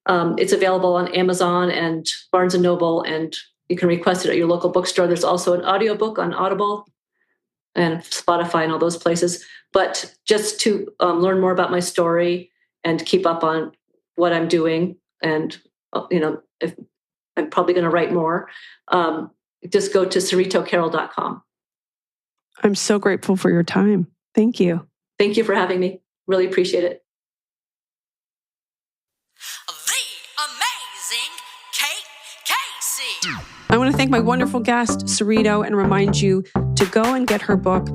It's available on Amazon and Barnes & Noble, and you can request it at your local bookstore. There's also an audiobook on Audible and Spotify and all those places. But just to learn more about my story and keep up on what I'm doing, and if I'm probably going to write more, just go to saritocarroll.com. I'm so grateful for your time. Thank you. Thank you for having me. Really appreciate it. The amazing Kate Casey. I want to thank my wonderful guest, Sarito, and remind you to go and get her book,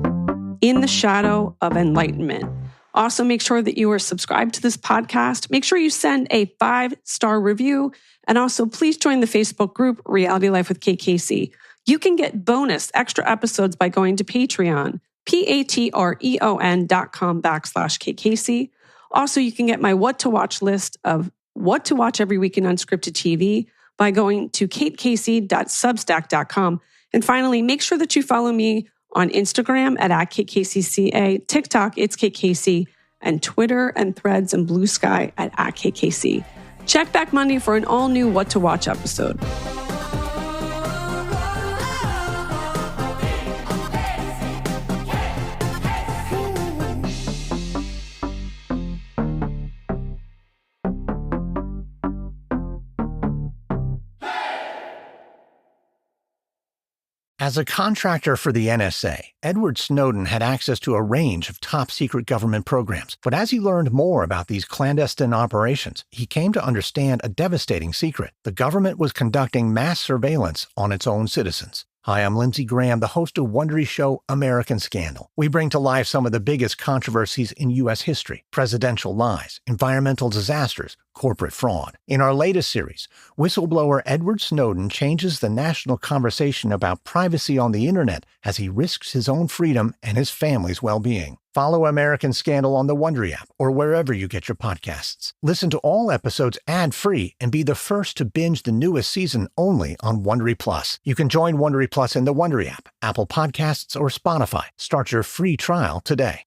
In the Shadow of Enlightenment. Also, make sure that you are subscribed to this podcast. Make sure you send a 5-star review. And also, please join the Facebook group, Reality Life with Kate Casey. You can get bonus extra episodes by going to Patreon, patreon.com/Kate Casey. Also, you can get my What to Watch list of what to watch every week in unscripted TV by going to katecasey.substack.com. And finally, make sure that you follow me on Instagram at @KateCaseyCA, TikTok, it's Kate Casey, and Twitter and Threads and Blue Sky at @KateCasey. Check back Monday for an all-new What to Watch episode. As a contractor for the NSA, Edward Snowden had access to a range of top-secret government programs. But as he learned more about these clandestine operations, he came to understand a devastating secret. The government was conducting mass surveillance on its own citizens. Hi, I'm Lindsey Graham, the host of Wondery's show, American Scandal. We bring to life some of the biggest controversies in U.S. history: presidential lies, environmental disasters, corporate fraud. In our latest series, whistleblower Edward Snowden changes the national conversation about privacy on the internet as he risks his own freedom and his family's well-being. Follow American Scandal on the Wondery app or wherever you get your podcasts. Listen to all episodes ad-free and be the first to binge the newest season only on Wondery Plus. You can join Wondery Plus in the Wondery app, Apple Podcasts, or Spotify. Start your free trial today.